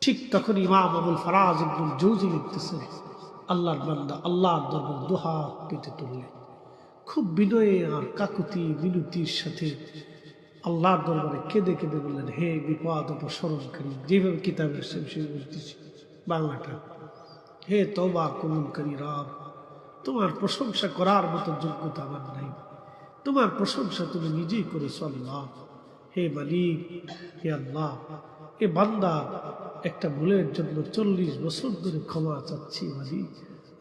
ঠিক তখন ইমাম আবুল ফারাজ ইবনুল জৌজি লিখতেছেন, আল্লাহর বান্দা আল্লাহর দরবারে দুহাত পেতে তুললেন, খুব বিনয়ে আর কাকুতি বিনতির সাথে আল্লাহর দরবারে কেঁদে কেঁদে বললেন, হে বিপদ অপসরণকারী, যেভাবে কিতাবের সে বলতেছি বাংলাটা, হে তওবা কবুলকারী রব, তোমার প্রশংসা করার মতো যোগ্যতা আমার নাই, তোমার প্রশংসা তুমি নিজেই করেছো আল্লাহ। হে মালিক, হে আল্লাহ, এ বান্দা একটা ভুলের জন্য 40 বছর ধরে ক্ষমা চাচ্ছি মালিক।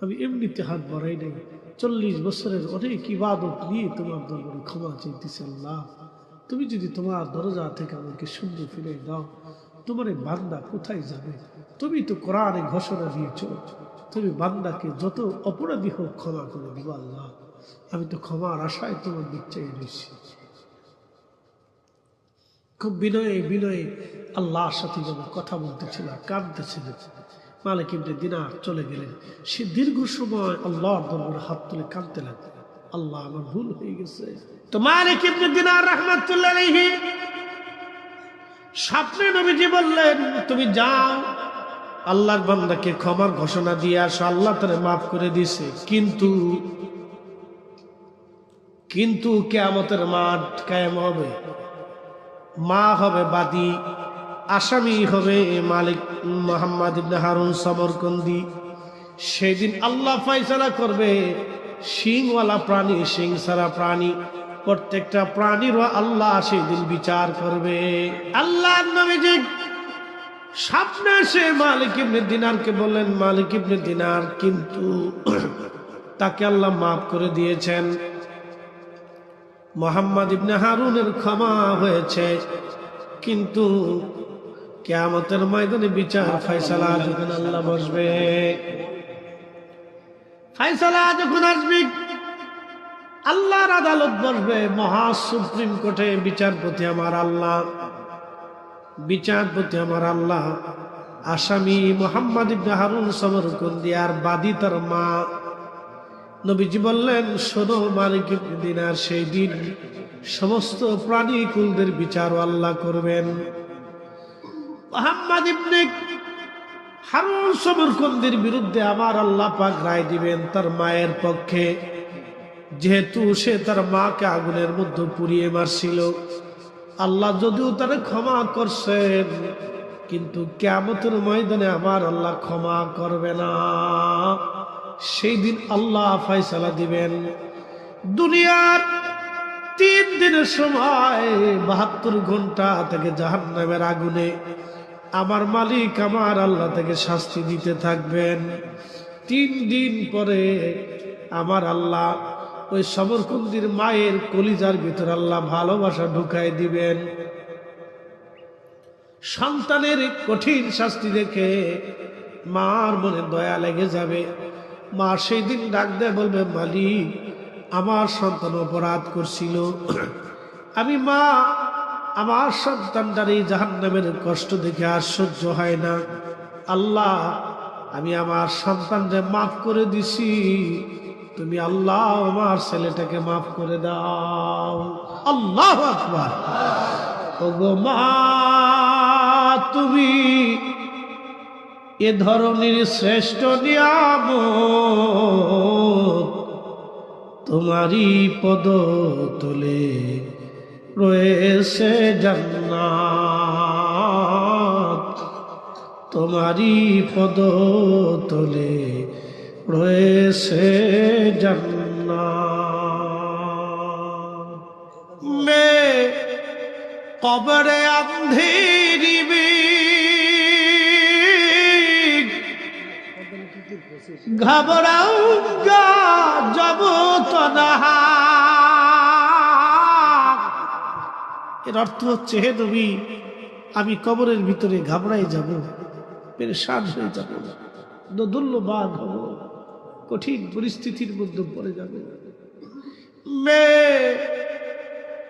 আমি এমনিতে হাত বাড়াই নাই, 40 বছরের অনেক ইবাদত নিয়ে তোমার দরবারে ক্ষমা চাইতেছি আল্লাহ। তুমি যদি তোমার দরজা থেকে আমাকে শূন্য ফিরে দাও, তোমার এই বান্দা কোথায় যাবে? তুমি তো কোরআনে ঘোষণা দিয়েছ, তুমি বান্দাকে যত অপরাধী হোক ক্ষমা করে দিবা আল্লাহ। আমি তো ক্ষমার আশায় তোমার দিক চাই রয়েছি। খুব বিনয়ে বিনয়ে আল্লাহর সাথে যেন কথা বলতেছিল, কাঁদতেছিলেন। মালিক ইবনে দিনার চলে গেলেন। সে দীর্ঘ সময় আল্লাহর দরবারে হাত তুলে কাঁদতে লাগলেন, আল্লাহ আমার ভুল হয়ে গেছে। তো মালিক ইবনে দিনার রাহমাতুল্লাহ আলাইহি স্বপ্নে নবীজি বললেন, তুমি যাও আল্লাহর বান্দাকে ক্ষমার ঘোষণা দিয়ে আসো, আল্লাহ তারে মাফ করে দিয়েছে। কিন্তু কিয়ামতের মাঠ কায়েম হবে, মা হবে বাদী, আসামি হবে মালিক মুহাম্মদ ইবনে হারুন সমরকন্দি। সেদিন আল্লাহ ফয়সালা করবে, শিংওয়ালা প্রাণী, শিং ছাড়া প্রাণী, প্রত্যেকটা প্রাণীরও আল্লাহ সেদিন বিচার করবে। আল্লাহ নবীজি স্বপ্নে সে মালিক ইবনে দিনারকে বললেন, মালিক ইবনে দিনার কিন্তু তাকে আল্লাহ মাফ করে দিয়েছেন, মুহাম্মদ ইবনে হারুনের ক্ষমা হয়েছে, কিন্তু কিয়ামতের ময়দানে বিচার ফয়সালা যখন আল্লাহ বসবে, ফয়সালা যখন আসবে, আল্লাহর আদালত বসবে, মহা সুপ্রিম কোর্টে বিচারপতি আমার আল্লাহ, বিচারপতি আমার আল্লাহ, আসামি মুহাম্মদ ইবনে হারুন সমরকন্দি আর বাদী তার মা। নবীজি বললেন, শোনো মালিক ইবনে দিনার, সেই দিন সমস্ত প্রাণী কুলদের বিচার আল্লাহ করবেন। মুহাম্মদ ইবনে হারুন সমরকন্দির বিরুদ্ধে আমার আল্লাহ পাক রায় দিবেন তার মায়ের পক্ষে, যেহেতু সে তার মাকে আগুনের মধ্যে পুড়িয়ে মারছিল। আল্লাহ যদিও তারা ক্ষমা করছেন, কিন্তু কিয়ামতের ময়দানে আমার আল্লাহ ক্ষমা করবে না। সেই দিন আল্লাহ ফয়সালা দিবেন। দুনিয়ার 3 দিনের সময় 72 ঘন্টা থেকে জাহান্নামের আগুনে আমার মালিক আমার আল্লাহ থেকে শাস্তি দিতে থাকবেন। 3 দিন পরে আমার আল্লাহ ওই সমরকন্দির মায়ের কলিজার ভিতর আল্লাহ ভালোবাসা ঢুকাই দিবেন। সন্তানের কঠিন শাস্তি দেখে মার মনে দয়া লেগে যাবে। মা সেই দিন ডাক দেয়, বলবে, মালিক আমার সন্তান অপরাধ করছিল, আমি মা আমার সন্তানটার এই জাহান্নামের কষ্ট দেখে আর সহ্য হয় না, আল্লাহ আমি আমার সন্তানকে মাফ করে দিছি, তুমি আল্লাহ আমার ছেলেটাকে মাফ করে দাও। আল্লাহু আকবার। ওগো মা, তুমি এ ধরনের শ্রেষ্ঠ নিয়ামত তোমারই পদ তলে রয়েছে জান্নাত, তোমারই পদ তলে রয়েছে জান্নাত। মে কবরে আন্ধেরি ঘাবড়াউঙ্গা যাব তনহা। এর অর্থ হচ্ছে, হে নবী, আমি কবরের ভিতরে ঘাবড়াই যাব, পেরেশান হয়ে যাব, দোদুল্যমান হব, কঠিন পরিস্থিতির মধ্যে পড়ে যাবে। মে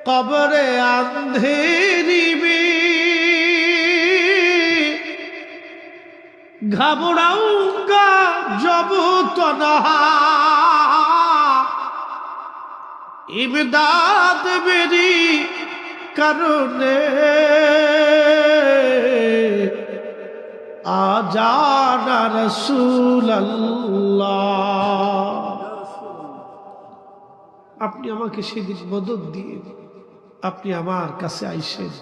কবরে আন্ধেরি ঘাবড়াউঙ্গা জব তনহা। ইমদাদ মেরি করনে আজানা রাসূলুল্লাহ। আপনি আমাকে সেদিন মদদ দিয়ে আপনি আমার কাছে আইসেন,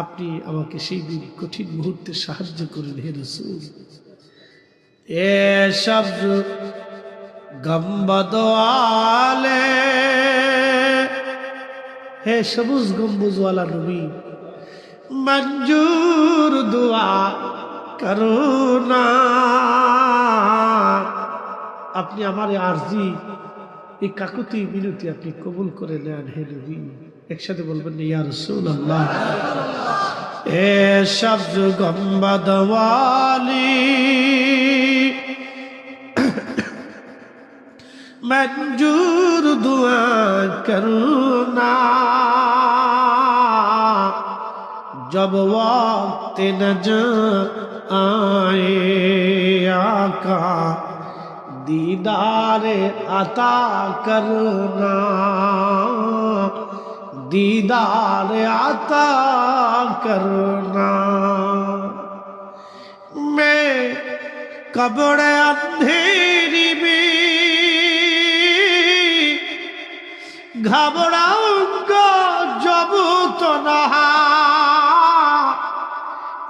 আপনি আমাকে সেই দিন কঠিন মুহূর্তে সাহায্য করেন হে রাসূল। এ শব্দ গম্বদ আলে, হে সবুজ গম্বুজওয়ালা নবী, মঞ্জুর দোয়া করো না। আপনি আমার আরজি, এই কাকুতি মিনতি আপনি কবুল করে নেন হে নবী। একসাথে বলবেন ইয়া রাসূলুল্লাহ। এ শব্দ গম্বদ ওয়ালি মঞ্জুর দোয়া করনা, जब वक्त नजर आए आका दीदार अता करना, दीदार अता करना। मैं कब्र अंधेरी में घबराऊंगा जब तन्हा,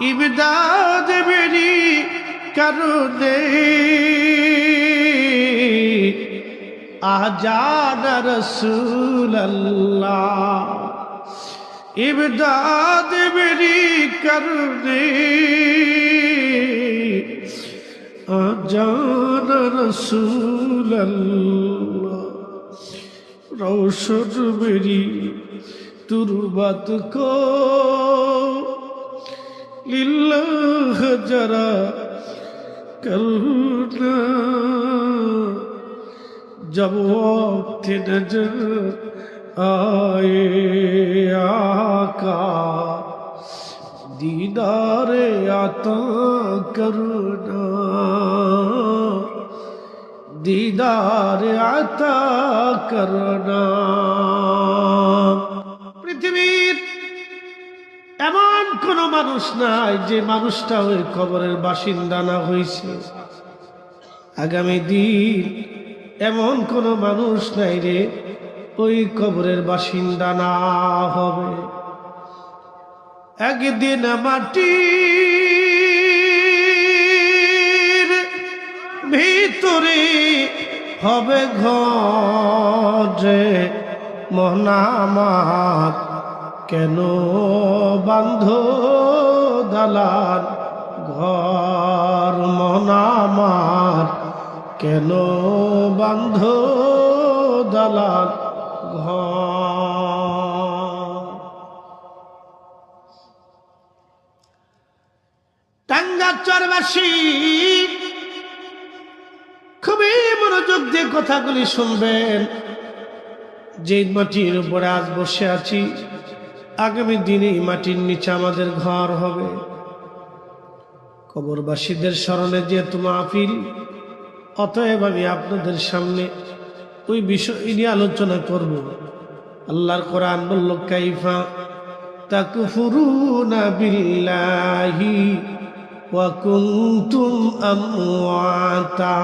इमदाद मेरी करने आजाना रसूल अल्लाह, इमदाद मेरी करने आजाना रसूल अल्लाह। रोशन मेरी तुरबत को लिल्लाह जरा करना, जब वक्त नजर आए आका दीदार आता करना, दीदार आता करना। পৃথিবীর এমন কোন মানুষ নাই যে মানুষটা ওই কবরের বাসিন্দা না হয়েছে। আগামী দিন এমন কোন মানুষ নাই রে ওই কবরের বাসিন্দা না হবে। একদিন মাটির ভিতরে হবে ঘরে মহানামাত, কেন বান্ধ দালান ঘর মহানামার, কেন বান্ধ দালান ঘর। টাঙ্গাচরবাসী খুবই মনোযোগ দিয়ে কথাগুলি শুনবেন। যে মাটির উপরে আজ বসে আছি, আগামী দিনে এই মাটির নিচে আমাদের ঘর হবে। কবরবাসীদের স্মরণে যেহেতু মাহফিল, অতএব আমি আপনাদের সামনে ওই বিষয় নিয়ে আলোচনা করব। আল্লাহর কোরআন বলল, কাইফা তাকফুরুনা বিল্লাহি وكنتم أمواتا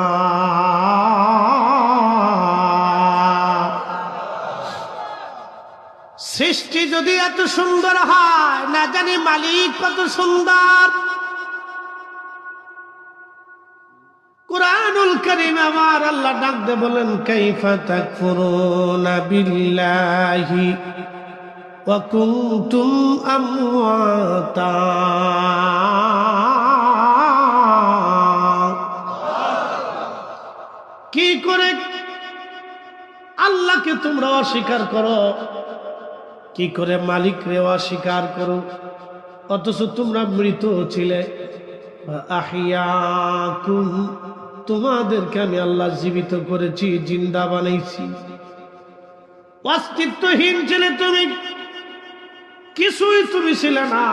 সৃষ্টি যদি এত সুন্দর হয়, না জানি মালিক কত সুন্দর। কুরআনুল কারীম আমার আল্লাহ ডাক দিয়ে বলেন, কাইফা তাকফুরুনা বিল্লাহি ওয়া কুনতুম আমওয়াতা। কি করে আল্লাহকে তোমরা অস্বীকার করো, কি করে মালিকরে অস্বীকার করো, অথচ তোমরা মৃত ছিলে। আহিয়াকুম, তোমাদেরকে আমি আল্লাহ জীবিত করেছি, জিন্দা বানাইছি। অস্তিত্বহীন ছিলে তুমি, কিছুই তুমি ছিলে না,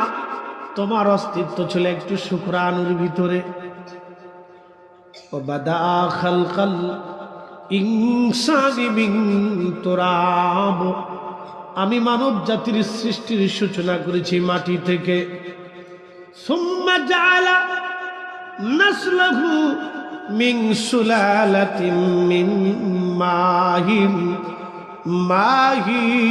তোমার অস্তিত্ব ছিল একটু শুকরানুর ভিতরে। ওয়াবাদা খালকাল ইনসানি মিন তুরাব, আমি মানব জাতির সৃষ্টির সূচনা করেছি মাটি থেকে। সুম্মা জাআলা নাসলাহু মিন সুলালাতিন মিন মাহিন মাহিন,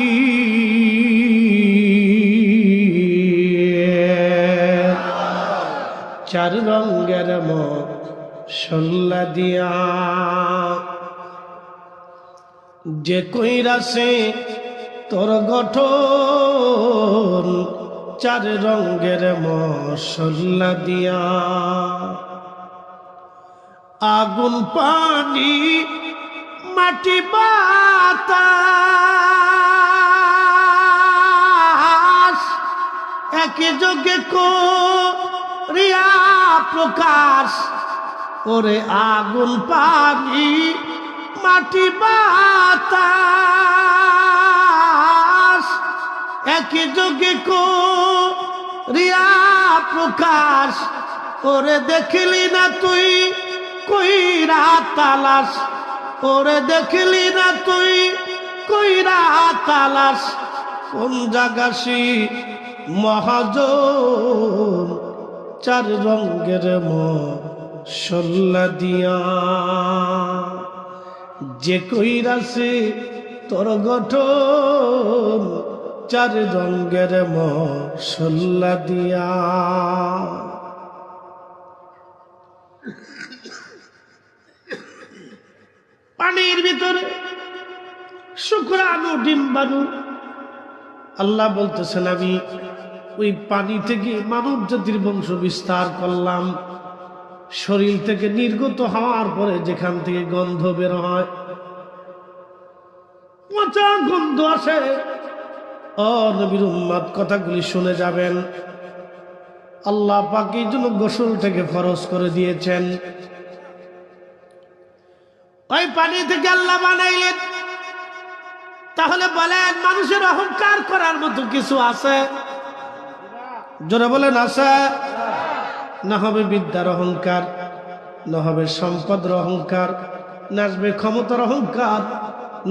চার রঙের মশলা দিয়া যে কইরাছে তোর গঠন, চার রঙের মশলা দিয়া। আগুন পানি মাটি বাতাস একে যোগে করিয়া প্রকাশ। ওরে আগুন পানি মাটি বাতাস একে যোগে করিয়া প্রকাশ। ওরে দেখলি না তুই কইরা তালাশ, ওরে দেখলি না তুই কইরা তালাশ। কোন জাগাসি মহাজন, চার রঙের মশলা দিয়া যে কইরাছে তোর গঠন, চার রঙের মশলা দিয়া। পানির ভিতরে শুক্রাণু ডিম্বাণু, আল্লাহ বলতেছেন আমি ওই পানি থেকে মানব জাতির বংশ বিস্তার করলাম। শরীর থেকে নির্গত হওয়ার পরে যেখান থেকে গন্ধ বের হয়, পচা গন্ধ আসে। ও নবীর উম্মত, কথাগুলি শুনে যাবেন। আল্লাহ পাক এই জন্য গোসল থেকে ফরজ করে দিয়েছেন। ওই পানি থেকে আল্লাহ বানাইলেন। তাহলে বলেন, মানুষের অহংকার করার মতো কিছু আছে? জোরে বলেন, আছে? না হবে বিদ্যার অহংকার, না হবে সম্পদের অহংকার, না আসবে ক্ষমতার অহংকার,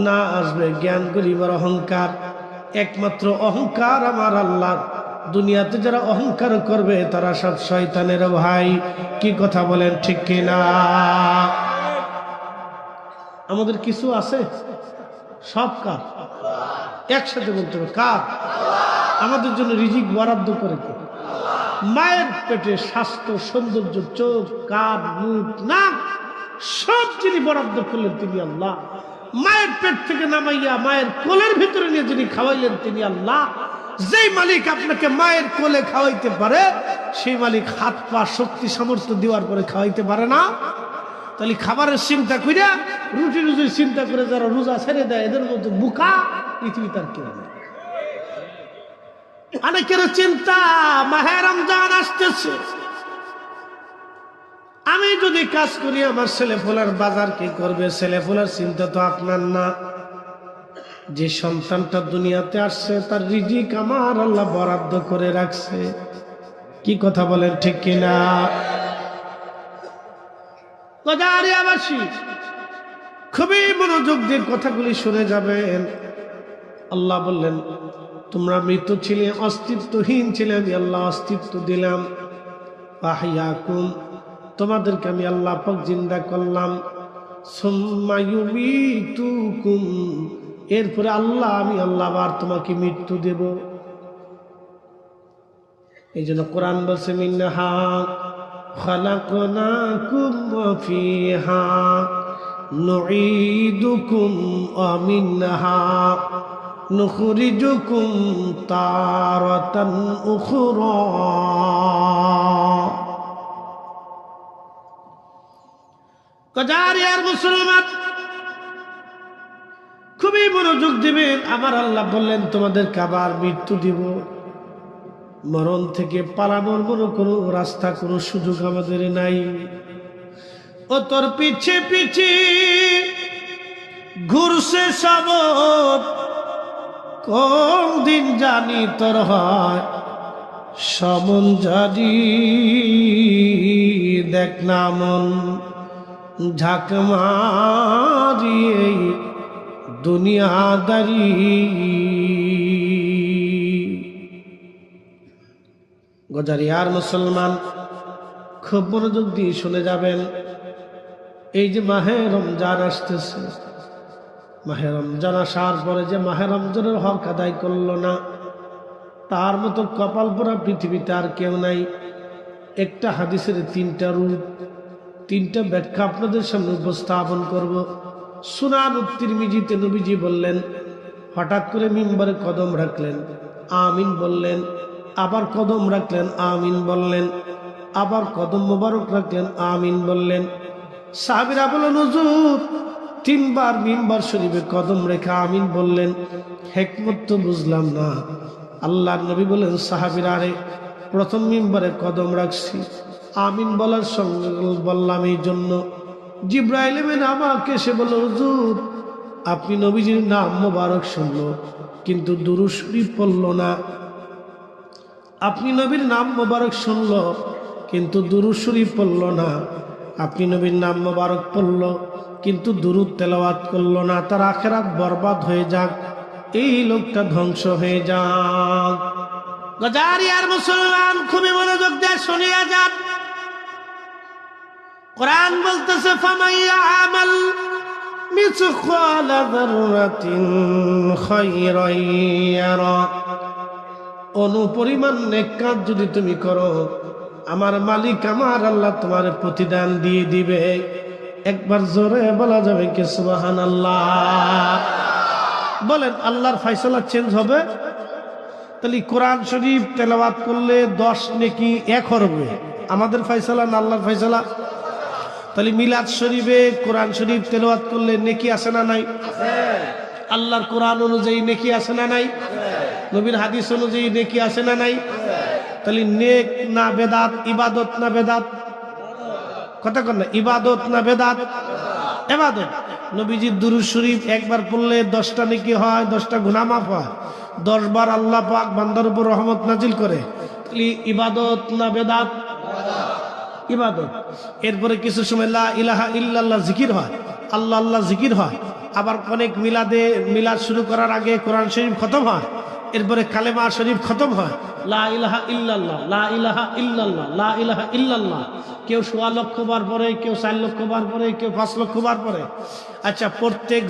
না আসবে জ্ঞান গরিমার অহংকার। একমাত্র অহংকার আমার আল্লাহ। দুনিয়াতে যারা অহংকার করবে তারা সব শয়তানের ভাই। কি কথা বলেন, ঠিক কিনা? আমাদের কিছু আছে, সব কার? একসাথে বলতে হবে, কার? আমাদের জন্য রিজিক বরাদ্দ করে কে? মায়ের পেটে স্বাস্থ্য, সৌন্দর্য, চোখ, কান, মুখ, নাক সব যিনি বরাদ্দ করলেন তিনি আল্লাহ। মায়ের পেট থেকে নামাইয়া মায়ের কোলের ভিতরে নিয়ে যিনি খাওয়াইলেন তিনি আল্লাহ। যেই মালিক আপনাকে মায়ের কোলে খাওয়াইতে পারে, সেই মালিক হাত পা শক্তি সামর্থ্য দেওয়ার পরে খাওয়াইতে পারে না? তাহলে খাবারের চিন্তা করিয়া রুটি রুজির চিন্তা করে যারা রোজা ছেড়ে দেয়, এদের মধ্যে বুকা পৃথিবী তার কেউ নেই। অনেকের চিন্তা মাহে রমজান আসতেছে, আমি যদি কাজ করি আমার ছেলে ফোলার বাজার কে করবে? ছেলে ফোলার চিন্তা তো আপনার না। যে সন্তানটা দুনিয়াতে আসছে তার রিজিক আমার আল্লাহ বরাদ্দ করে রাখছে। কি কথা বলেন, ঠিক কিনা? খুবই মনোযোগ দিয়ে কথাগুলি শুনে যাবেন। আল্লাহ বললেন, তোমরা মৃত ছিলে, অস্তিত্বহীন ছিলে, আমি আল্লাহ অস্তিত্ব দিলাম। আহইয়াকুম, তোমাদেরকে আমি আল্লাহ পাক জিন্দা করলাম, সুম্মা ইউমিতুকুম, এরপরে আমি আল্লাহ আবার তোমাকে মৃত্যু দেব। এই জন্য কোরআন বলছে মিনহা খালাকনাকুম ওয়া ফিহা নুঈদুকুম ওয়া মিনহা নুখরিজুকুম তারাতান উখরা। কজারিয়ার মুসলমান খুবই মনোযোগ দিবেন। আমার আল্লাহ বললেন তোমাদেরকে আবার মৃত্যু দিব, মরণ থেকে পালানোর কোনো রাস্তা, কোনো সুযোগ আমাদের নাই। ও তোর পিছে পিছে ঘুরছে সব, কোন দিন জানি তোর হয় সমন জারি, দেখ না মন ঝাঁক মারিয়ে দুনিয়াদারি। গজারিয়ার মুসলমান খুব মনোযোগ দিয়ে শুনে যাবেন। এই যে মাহে রমজান আসতেছে, মাহে রমজান আসার পরে যে মাহে রমজানের হক আদায় করলো না, তার মতো কপাল পোড়া পৃথিবীতে আর কেউ নাই। একটা হাদিসের তিনটা রূপ, তিনটা ব্যাখ্যা আপনাদের সামনে উপস্থাপন করব। সুনান তিরমিজিতে নবীজি বললেন, হঠাৎ করে মিম্বরে কদম রাখলেন, আমিন বললেন, আবার কদম রাখলেন, আমিন বললেন, আবার কদম মোবারক রাখলেন, আমিন বললেন। সাহাবীরা বললেন, হুজুর তিনবার মিম্বার শরীফে কদম রেখে আমিন বললেন, হিকমত তো বুঝলাম না। আল্লাহর নবী বলেন, সাহাবীরা রে, প্রথম মিম্বারে কদম রাখছি, আমিন বলার সঙ্গে বললাম এই জন্য, জিব্রাইল আমিন আমাকে এসে বলল, হুজুর আপনি নবীজির নাম মোবারক শুনলো কিন্তু দুরূদ শরীফ পড়ল না। আপনি নবীর নাম মোবারক শুনল কিন্তু দুরূদ শরীফ পড়ল না। আপনি নবীর নাম মোবারক পড়ল কিন্তু দুরূদ তেলাওয়াত করল না। তার আখিরাত বরবাদ হয়ে যাক, এই লোকটা ধ্বংস হয়ে যাক। গজারিয়ার মুসলমান খুবই মনোযোগ দিয়ে শুনিয়া যান। কোরআন বলতেছে, ফামাইয়া আমাল মিসকালা যাররাতিন খায়রান ইয়ারা, অনুপরিমাণ নেক কাজ যদি তুমি করো, আমার মালিক আমার আল্লাহ তোমার প্রতিদান দিয়ে দিবে। একবার জোরে বলা যাবে কি সুবহানাল্লাহ? বলেন, আল্লাহর ফয়সালা চেঞ্জ হবে? তাহলে কোরআন শরীফ তেলাওয়াত করলে 10 নেকি 1 হবে, আমাদের ফয়সালা না আল্লাহর ফয়সালা? তাহলে মিলাদ শরীফে কোরআন শরীফ তেলাওয়াত করলে নেকি আছে না নাই? আল্লাহর কোরআন অনুযায়ী নেকি আছে না নাই? নবীর হাদিস অনুযায়ী নেকি আছে না নাই? তাহলে নেক না বেদাত, ইবাদত না বেদাত? কথা কন না, ইবাদত না বেদাত? ইবাদত। নবীজির দুরূদ শরীফ একবার পড়লে 10টা নেকি হয়, 10টা গুনাহ মাফ হয়। 10 বার আল্লাহ পাক বান্দার উপর রহমত নাজিল করে। তাহলে ইবাদত না বেদাত? ইবাদত। এরপরে কিছু সময় লা ইলাহা ইল্লাল্লাহ জিকির হয়, আল্লাহ আল্লাহ জিকির হয়। আবার অনেক মিলাদ শুরু করার আগে কোরআন শরীফ খতম হয়, এরপরে কালেমা শরীফ খতম হয়, লা ইলাহা ইল্লাল্লাহ, লা ইলাহা ইল্লাল্লাহ, লা ইলাহা ইল্লাল্লাহ। কেউ 1.25 লক্ষ বার পরে, কেউ 4 লক্ষ বার পরে, কেউ 5 লক্ষ বার পরে। আচ্ছা, প্রত্যেক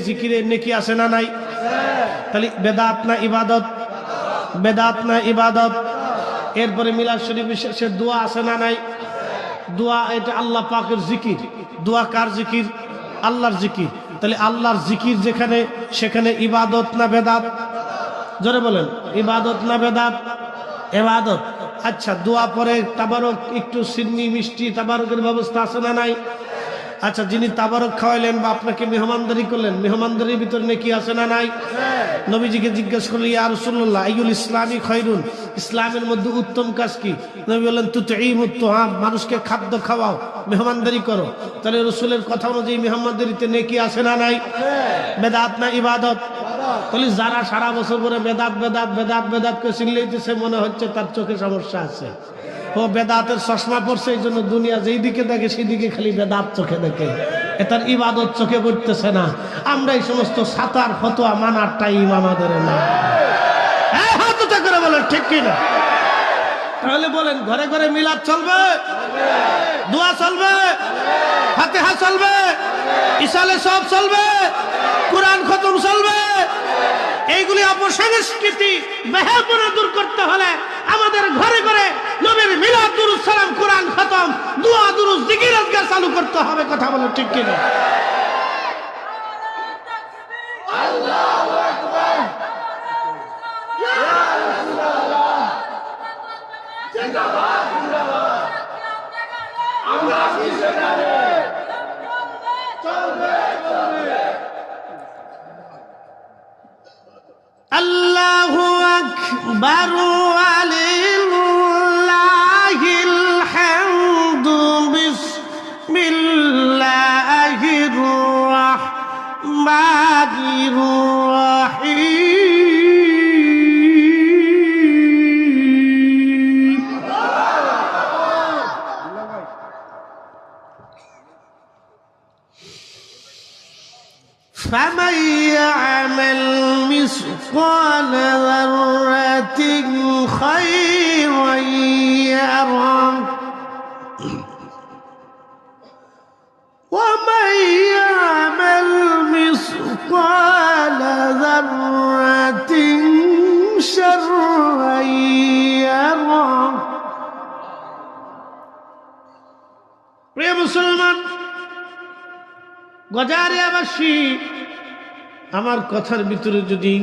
জিকিরে নেকি আছে না নাই? তাহলে বেদাত না ইবাদত? বেদাত না ইবাদত? এরপরে মিলাদ শরীফ শেষে দোয়া আছে না নাই? দোয়া, এটা আল্লাহ পাকের জিকির। দোয়া কার জিকির? আল্লাহর জিকির। তাহলে আল্লাহর জিকির যেখানে, সেখানে ইবাদত না বেদাত? জোরে বলেন, ইবাদত না বেদাত? ইবাদত। আচ্ছা, দোয়া পরে তাবারক, একটু সিন্নি মিষ্টি তাবারকের ব্যবস্থা আছে না নাই? আচ্ছা, যিনি তাবারক খাওয়াইলেন বা আপনাকে মেহমানদারি করলেন, মেহমানদারির ভিতরে নেকি আছে না নাই? নবীজিকে জিজ্ঞেস করলেন, ইয়া রাসূলুল্লাহ আইয়ুল ইসলামি খায়রুন, ইসলামের মধ্যে উত্তম কাজ কি? নবী বললেন, তুতঈমুত তুআম, মানুষকে খাদ্য খাওয়াও, মেহমানদারি করো। তাহলে রাসূলের কথা অনুযায়ী মেহমানদারিতে নেকি আছে না নাই? বেদাত না ইবাদত? তাহলে যারা সারা বছর পরে বেদাত বেদাত বেদাত বেদাত করে চিল্লাইতেছে, মনে হচ্ছে তার চোখে সমস্যা আছে। ও বেদাতের চশমা পড়ছে, এই জন্য দুনিয়া যেই দিকে দেখে সেদিকে খালি বেদাত চোখে দেখে, এটার ইবাদত চোখে পড়তেছে না। আমরা এই সমস্ত সাতার ফতোয়া মানার টাইম আমাদের না। হাত উঁচা করে বলেন ঠিক কিনা? তাহলে বলেন ঘরে ঘরে মিলাদ চলবে, দোয়া চলবে, ফাতিহা চলবে, ইসালে সব চলবে, কোরআন খতম চলবে। এইগুলি অপসংস্কৃতি বেহায়াপনা দূর করতে হলে আমাদের ঘরে ঘরে নবীর মিলাদ, দুরূদ, সালাম, কোরআন খতম, দোয়া, দুরূদ, জিকির, আজকার চালু করতে হবে। কথা বলেন ঠিক কিনা? আল্লাহু আকবার। ইয়া রাসূলুল্লাহ, জিন্দাবাদ জিন্দাবাদ। আমরা মিশনারি চলবে চলবে। আল্লাহু আকবার ওয়ালিল্লাহিল হামদু। বিসমিল্লাহির রাহমানির রাহিম। فمن يعمل مثقال ذرة خيرا يره ومن يعمل مثقال ذرة شرا يره। প্রিয় মুসলমান, গজারিয়াবাসী, আমার কথার ভিতরে যদি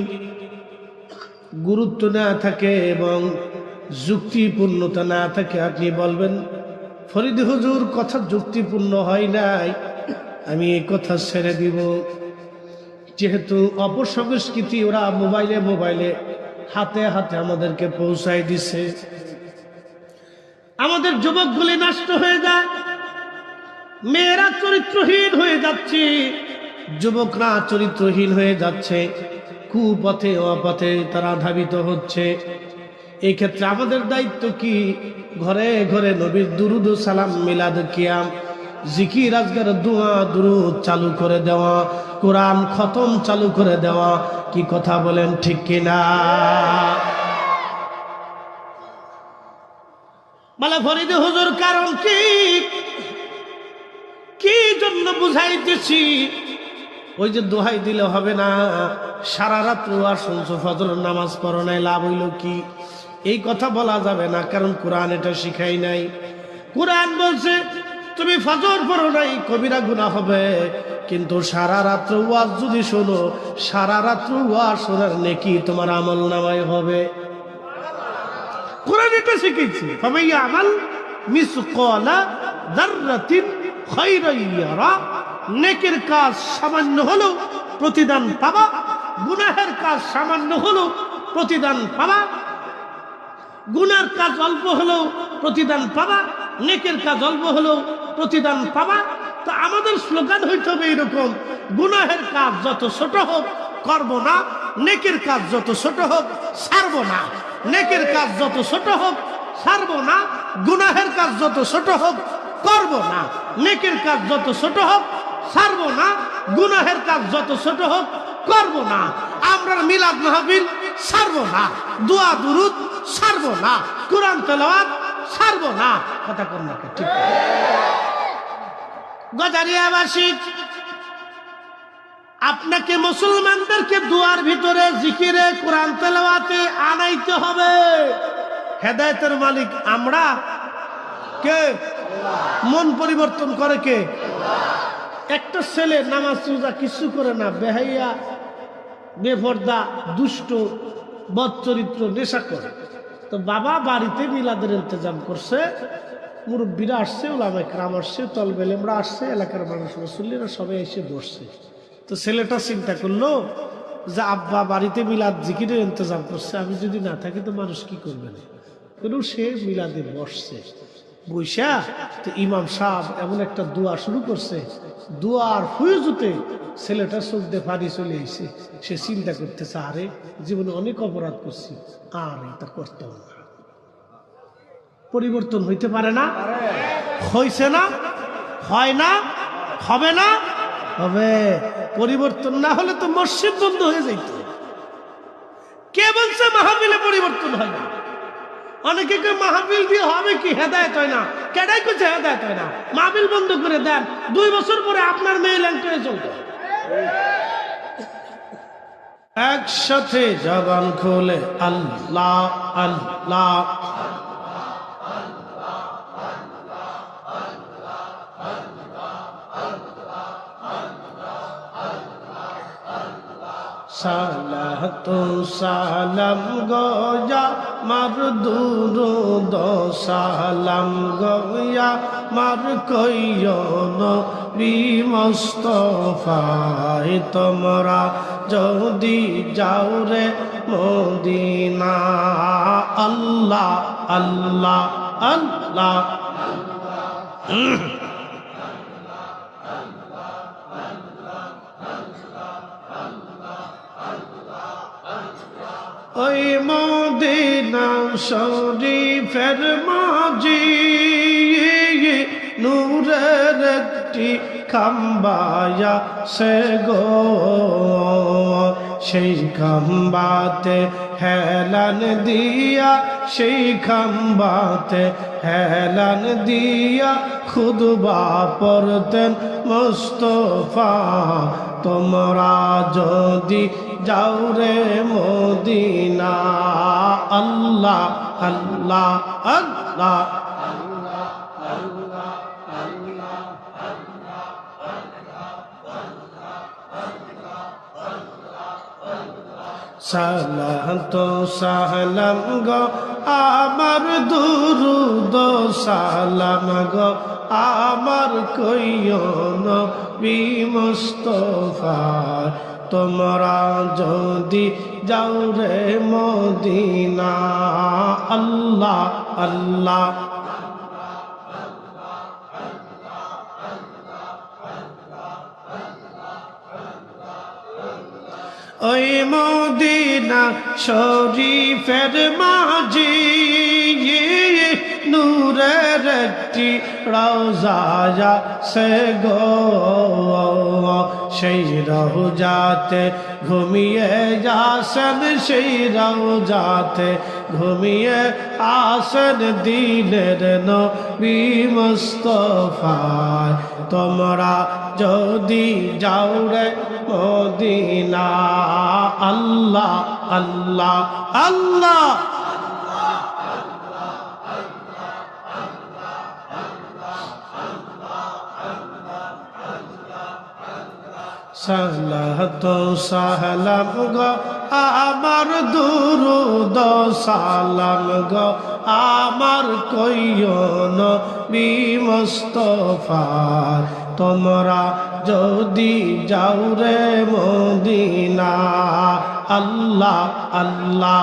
গুরুত্ব না থাকে এবং যুক্তিপূর্ণতা না থাকে, আপনি বলবেন ফরিদ হুজুর কথা যুক্তিপূর্ণ হয় নাই, আমি এই কথা ছেড়ে দিব। যেহেতু অপসংস্কৃতি ওরা মোবাইলে মোবাইলে হাতে হাতে আমাদেরকে পৌঁছায় দিছে, আমাদের যুবকগুলি নষ্ট হয়ে যায়, মেয়েরা চরিত্রহীন হয়ে যাচ্ছে, যুবকরা চরিত্রহীন হয়ে যাচ্ছে, কুপথে অপথে তারা ধাবিত হচ্ছে। এই ক্ষেত্রে আমাদের দায়িত্ব কি? ঘরে ঘরে নবীর দুরুদ সালাম, মিলাদ, কিয়াম, জিকির, আজকার, দোয়া, দুরুদ চালু করে দেওয়া, কোরআন খতম চালু করে দেওয়া। কি কথা বলেন ঠিক কিনা? বলে ফরিদ হুজুর কারণ কি? কি জন্য বুঝাইতেছি? ওই যে দোহাই দিলে হবে না, সারা রাত্র আর শুনছো, ফজর নামাজ পড়ো নাই, লাভ হইল কি? এই কথা বলা যাবে না, কারণ কোরআন এটা শিখাই নাই। কোরআন বলছে তুমি ফজর পড়ো নাই, কবিরা গুনাহ হবে, কিন্তু সারা রাত্র ওয়াজ যদি শোনো, সারা রাত্র ওয়াজ শোনার নেকি তোমার আমল নামায় হবে। কোরআন এটা শিখেছি, ফামাইয়া আমাল মিসকালা যাররাতিন খায়রান ইয়ারা। নেকের কাজ সামান্য হলো প্রতিদান পাবা, গুনাহের কাজ সামান্য হলো প্রতিদান পাবা। গুনার কাজ অল্প হলেও প্রতিদান পাবা, নেকের কাজ অল্প হলেও প্রতিদান পাবা। তো আমাদের স্লোগান হইতে হবে এরকম, গুনাহের কাজ যত ছোট হোক করব না, নেকের কাজ যত ছোট হোক ছাড়ব না। নেকের কাজ যত ছোট হোক ছাড়ব না, গুনাহের কাজ যত ছোট হোক করব না। নেকের কাজ যত ছোট হোক ছাড়ব না, গুনাহের কাজ যত ছোট হোক করব না। আমরা মিলাদ মাহফিল ছাড়ব না, দোয়া দুরুদ ছাড়ব না, কোরআন তেলাওয়াত ছাড়ব না। কথা কোন না ঠিক? গজারিয়াবাসী, আপনাকে মুসলমানদেরকে দুয়ার ভিতরে জিকিরে, কোরআন তেলাওয়াতে আনাইতে হবে। হেদায়েতের মালিক আমরা, কে? মন পরিবর্তন করে কে? একটা ছেলে নামাজ রোজা কিছু করে না, বেহাইয়া, বেপরদা, দুষ্ট, বদচরিত্র, নেশা করে, তো বাবা বাড়িতে মিলাদের ইন্তজাম করছে, মুরব্বীরা আসছে, ওলামায়ে কেরাম আসছে, তলবে ইলমরা আসছে, এলাকার মানুষ মুসল্লিরা সবাই এসে বসছে। তো ছেলেটা চিন্তা করলো যে আব্বা বাড়িতে মিলাদ জিকিরের ইন্তজাম করছে, আমি যদি না থাকি তো মানুষ কি করবে না। কিন্তু সে মিলাদে বসছে, বৈশা তো ইমাম সাহেব এমন একটা দোয়া শুরু করছে, দোয়ার ফুয়ুজুতে ছেলেটা চোখ দিয়ে পানি চলে এসে সে চিন্তা করতেছে, আরে জীবনে অনেক অপরাধ করছি, আর এটা করতে হবে না। পরিবর্তন হইতে পারে না? হয়েছে না? হয় না? হবে না? হবে। পরিবর্তন না হলে তো মসজিদ বন্ধ হয়ে যাইত। কে বলছে মাহফিলে পরিবর্তন হয় না? অনেকে কয় মাহফিল দিয়ে হবে কি, হেদায়েত হয় না। কেডাই কইছে হেদায়েত হয় না? মাহফিল বন্ধ করে দেন, 2 বছর পরে আপনার মেয়ে ল্যাংটা হয়ে চলবে। একসাথে জবান খুলে আল্লাহ আল্লাহ, সালাতু সালাম গোয়া মার দুরুদ সালাম গোয়া মার কইও নবী মুস্তাফায়, তোমরা যদি যাও রে মদিনা। আল্লাহ আল্লাহ আল্লাহ, ওই মদিনা শরীফের মাঝি নূরের একটি খাম্বায়া সে গো, সেই খাম্বাতে হেলান দিয়া, সেই খাম্বাতে হেলান দিয়া খুদবা পড়তেন মুস্তাফা। তোমরা যদি যাও রে মদিনা। আল্লাহ আল্লাহ আল্লাহ, সালাতু সালাম গো আমার দুরুদ সালাম গো আমার কইও নবী মুস্তাফা। তোমরা যদি যাও রে মদিনা। আল্লাহ আল্লাহ, ওই মদিনা শরীফের মাঝি নূরের একটি রওজা সে গো, সেই রওজাতে ঘুমিয়ে যাসেন, সেই রওজাতে ঘুমিয়ে আসেন দিনের নবী মুস্তাফা। তোমরা যদি যাও রে মদিনা। আল্লাহ আল্লাহ আল্লাহ, সালাতু সালাম গো আমার দুরুদ সালাম গো আমার কইও নবী মুস্তাফা। তোমরা যদি যাও রে মদিনা। আল্লাহ আল্লাহ,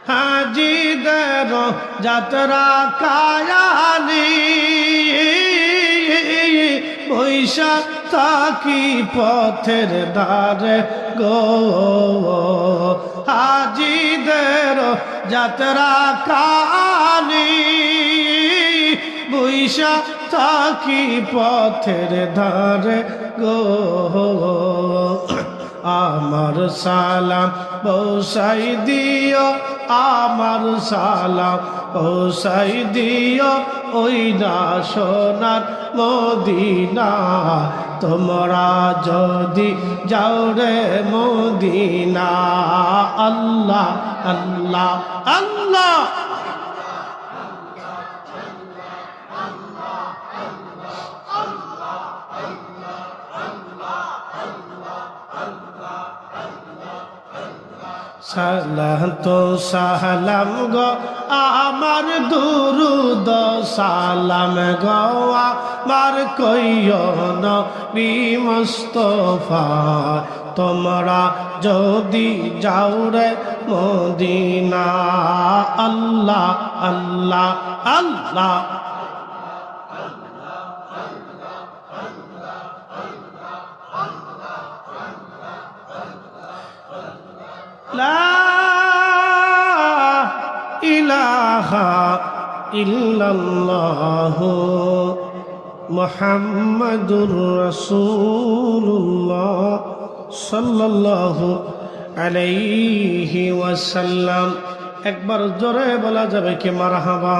হাজিদের যাত্রা কায়ালি বৈশা থাকি পথের ধারে গো, হাজিদের যাত্রা কালি বৈশা থাকি পথের ধারে গো। আমার সালাম পৌঁছাই দিও, আমার সালাম পৌঁছাই দিও ওই না সোনার মদিনা। তোমরা যদি যাও রে মদিনা। আল্লাহ আল্লাহ আল্লাহ, সালাতু সালাম গো আমার দুরুদ সালাম গো আমার কইও নবী মুস্তাফা। তোমরা যদি যাও রে মদিনা। আল্লাহ আল্লাহ আল্লাহ, লা ইলাহা ইল্লাল্লাহু মুহাম্মাদুর রাসূলুল্লাহ সাল্লাল্লাহু আলাইহি ওয়াসাল্লাম। একবার জোরে বলা যাবে কি মারহাবা।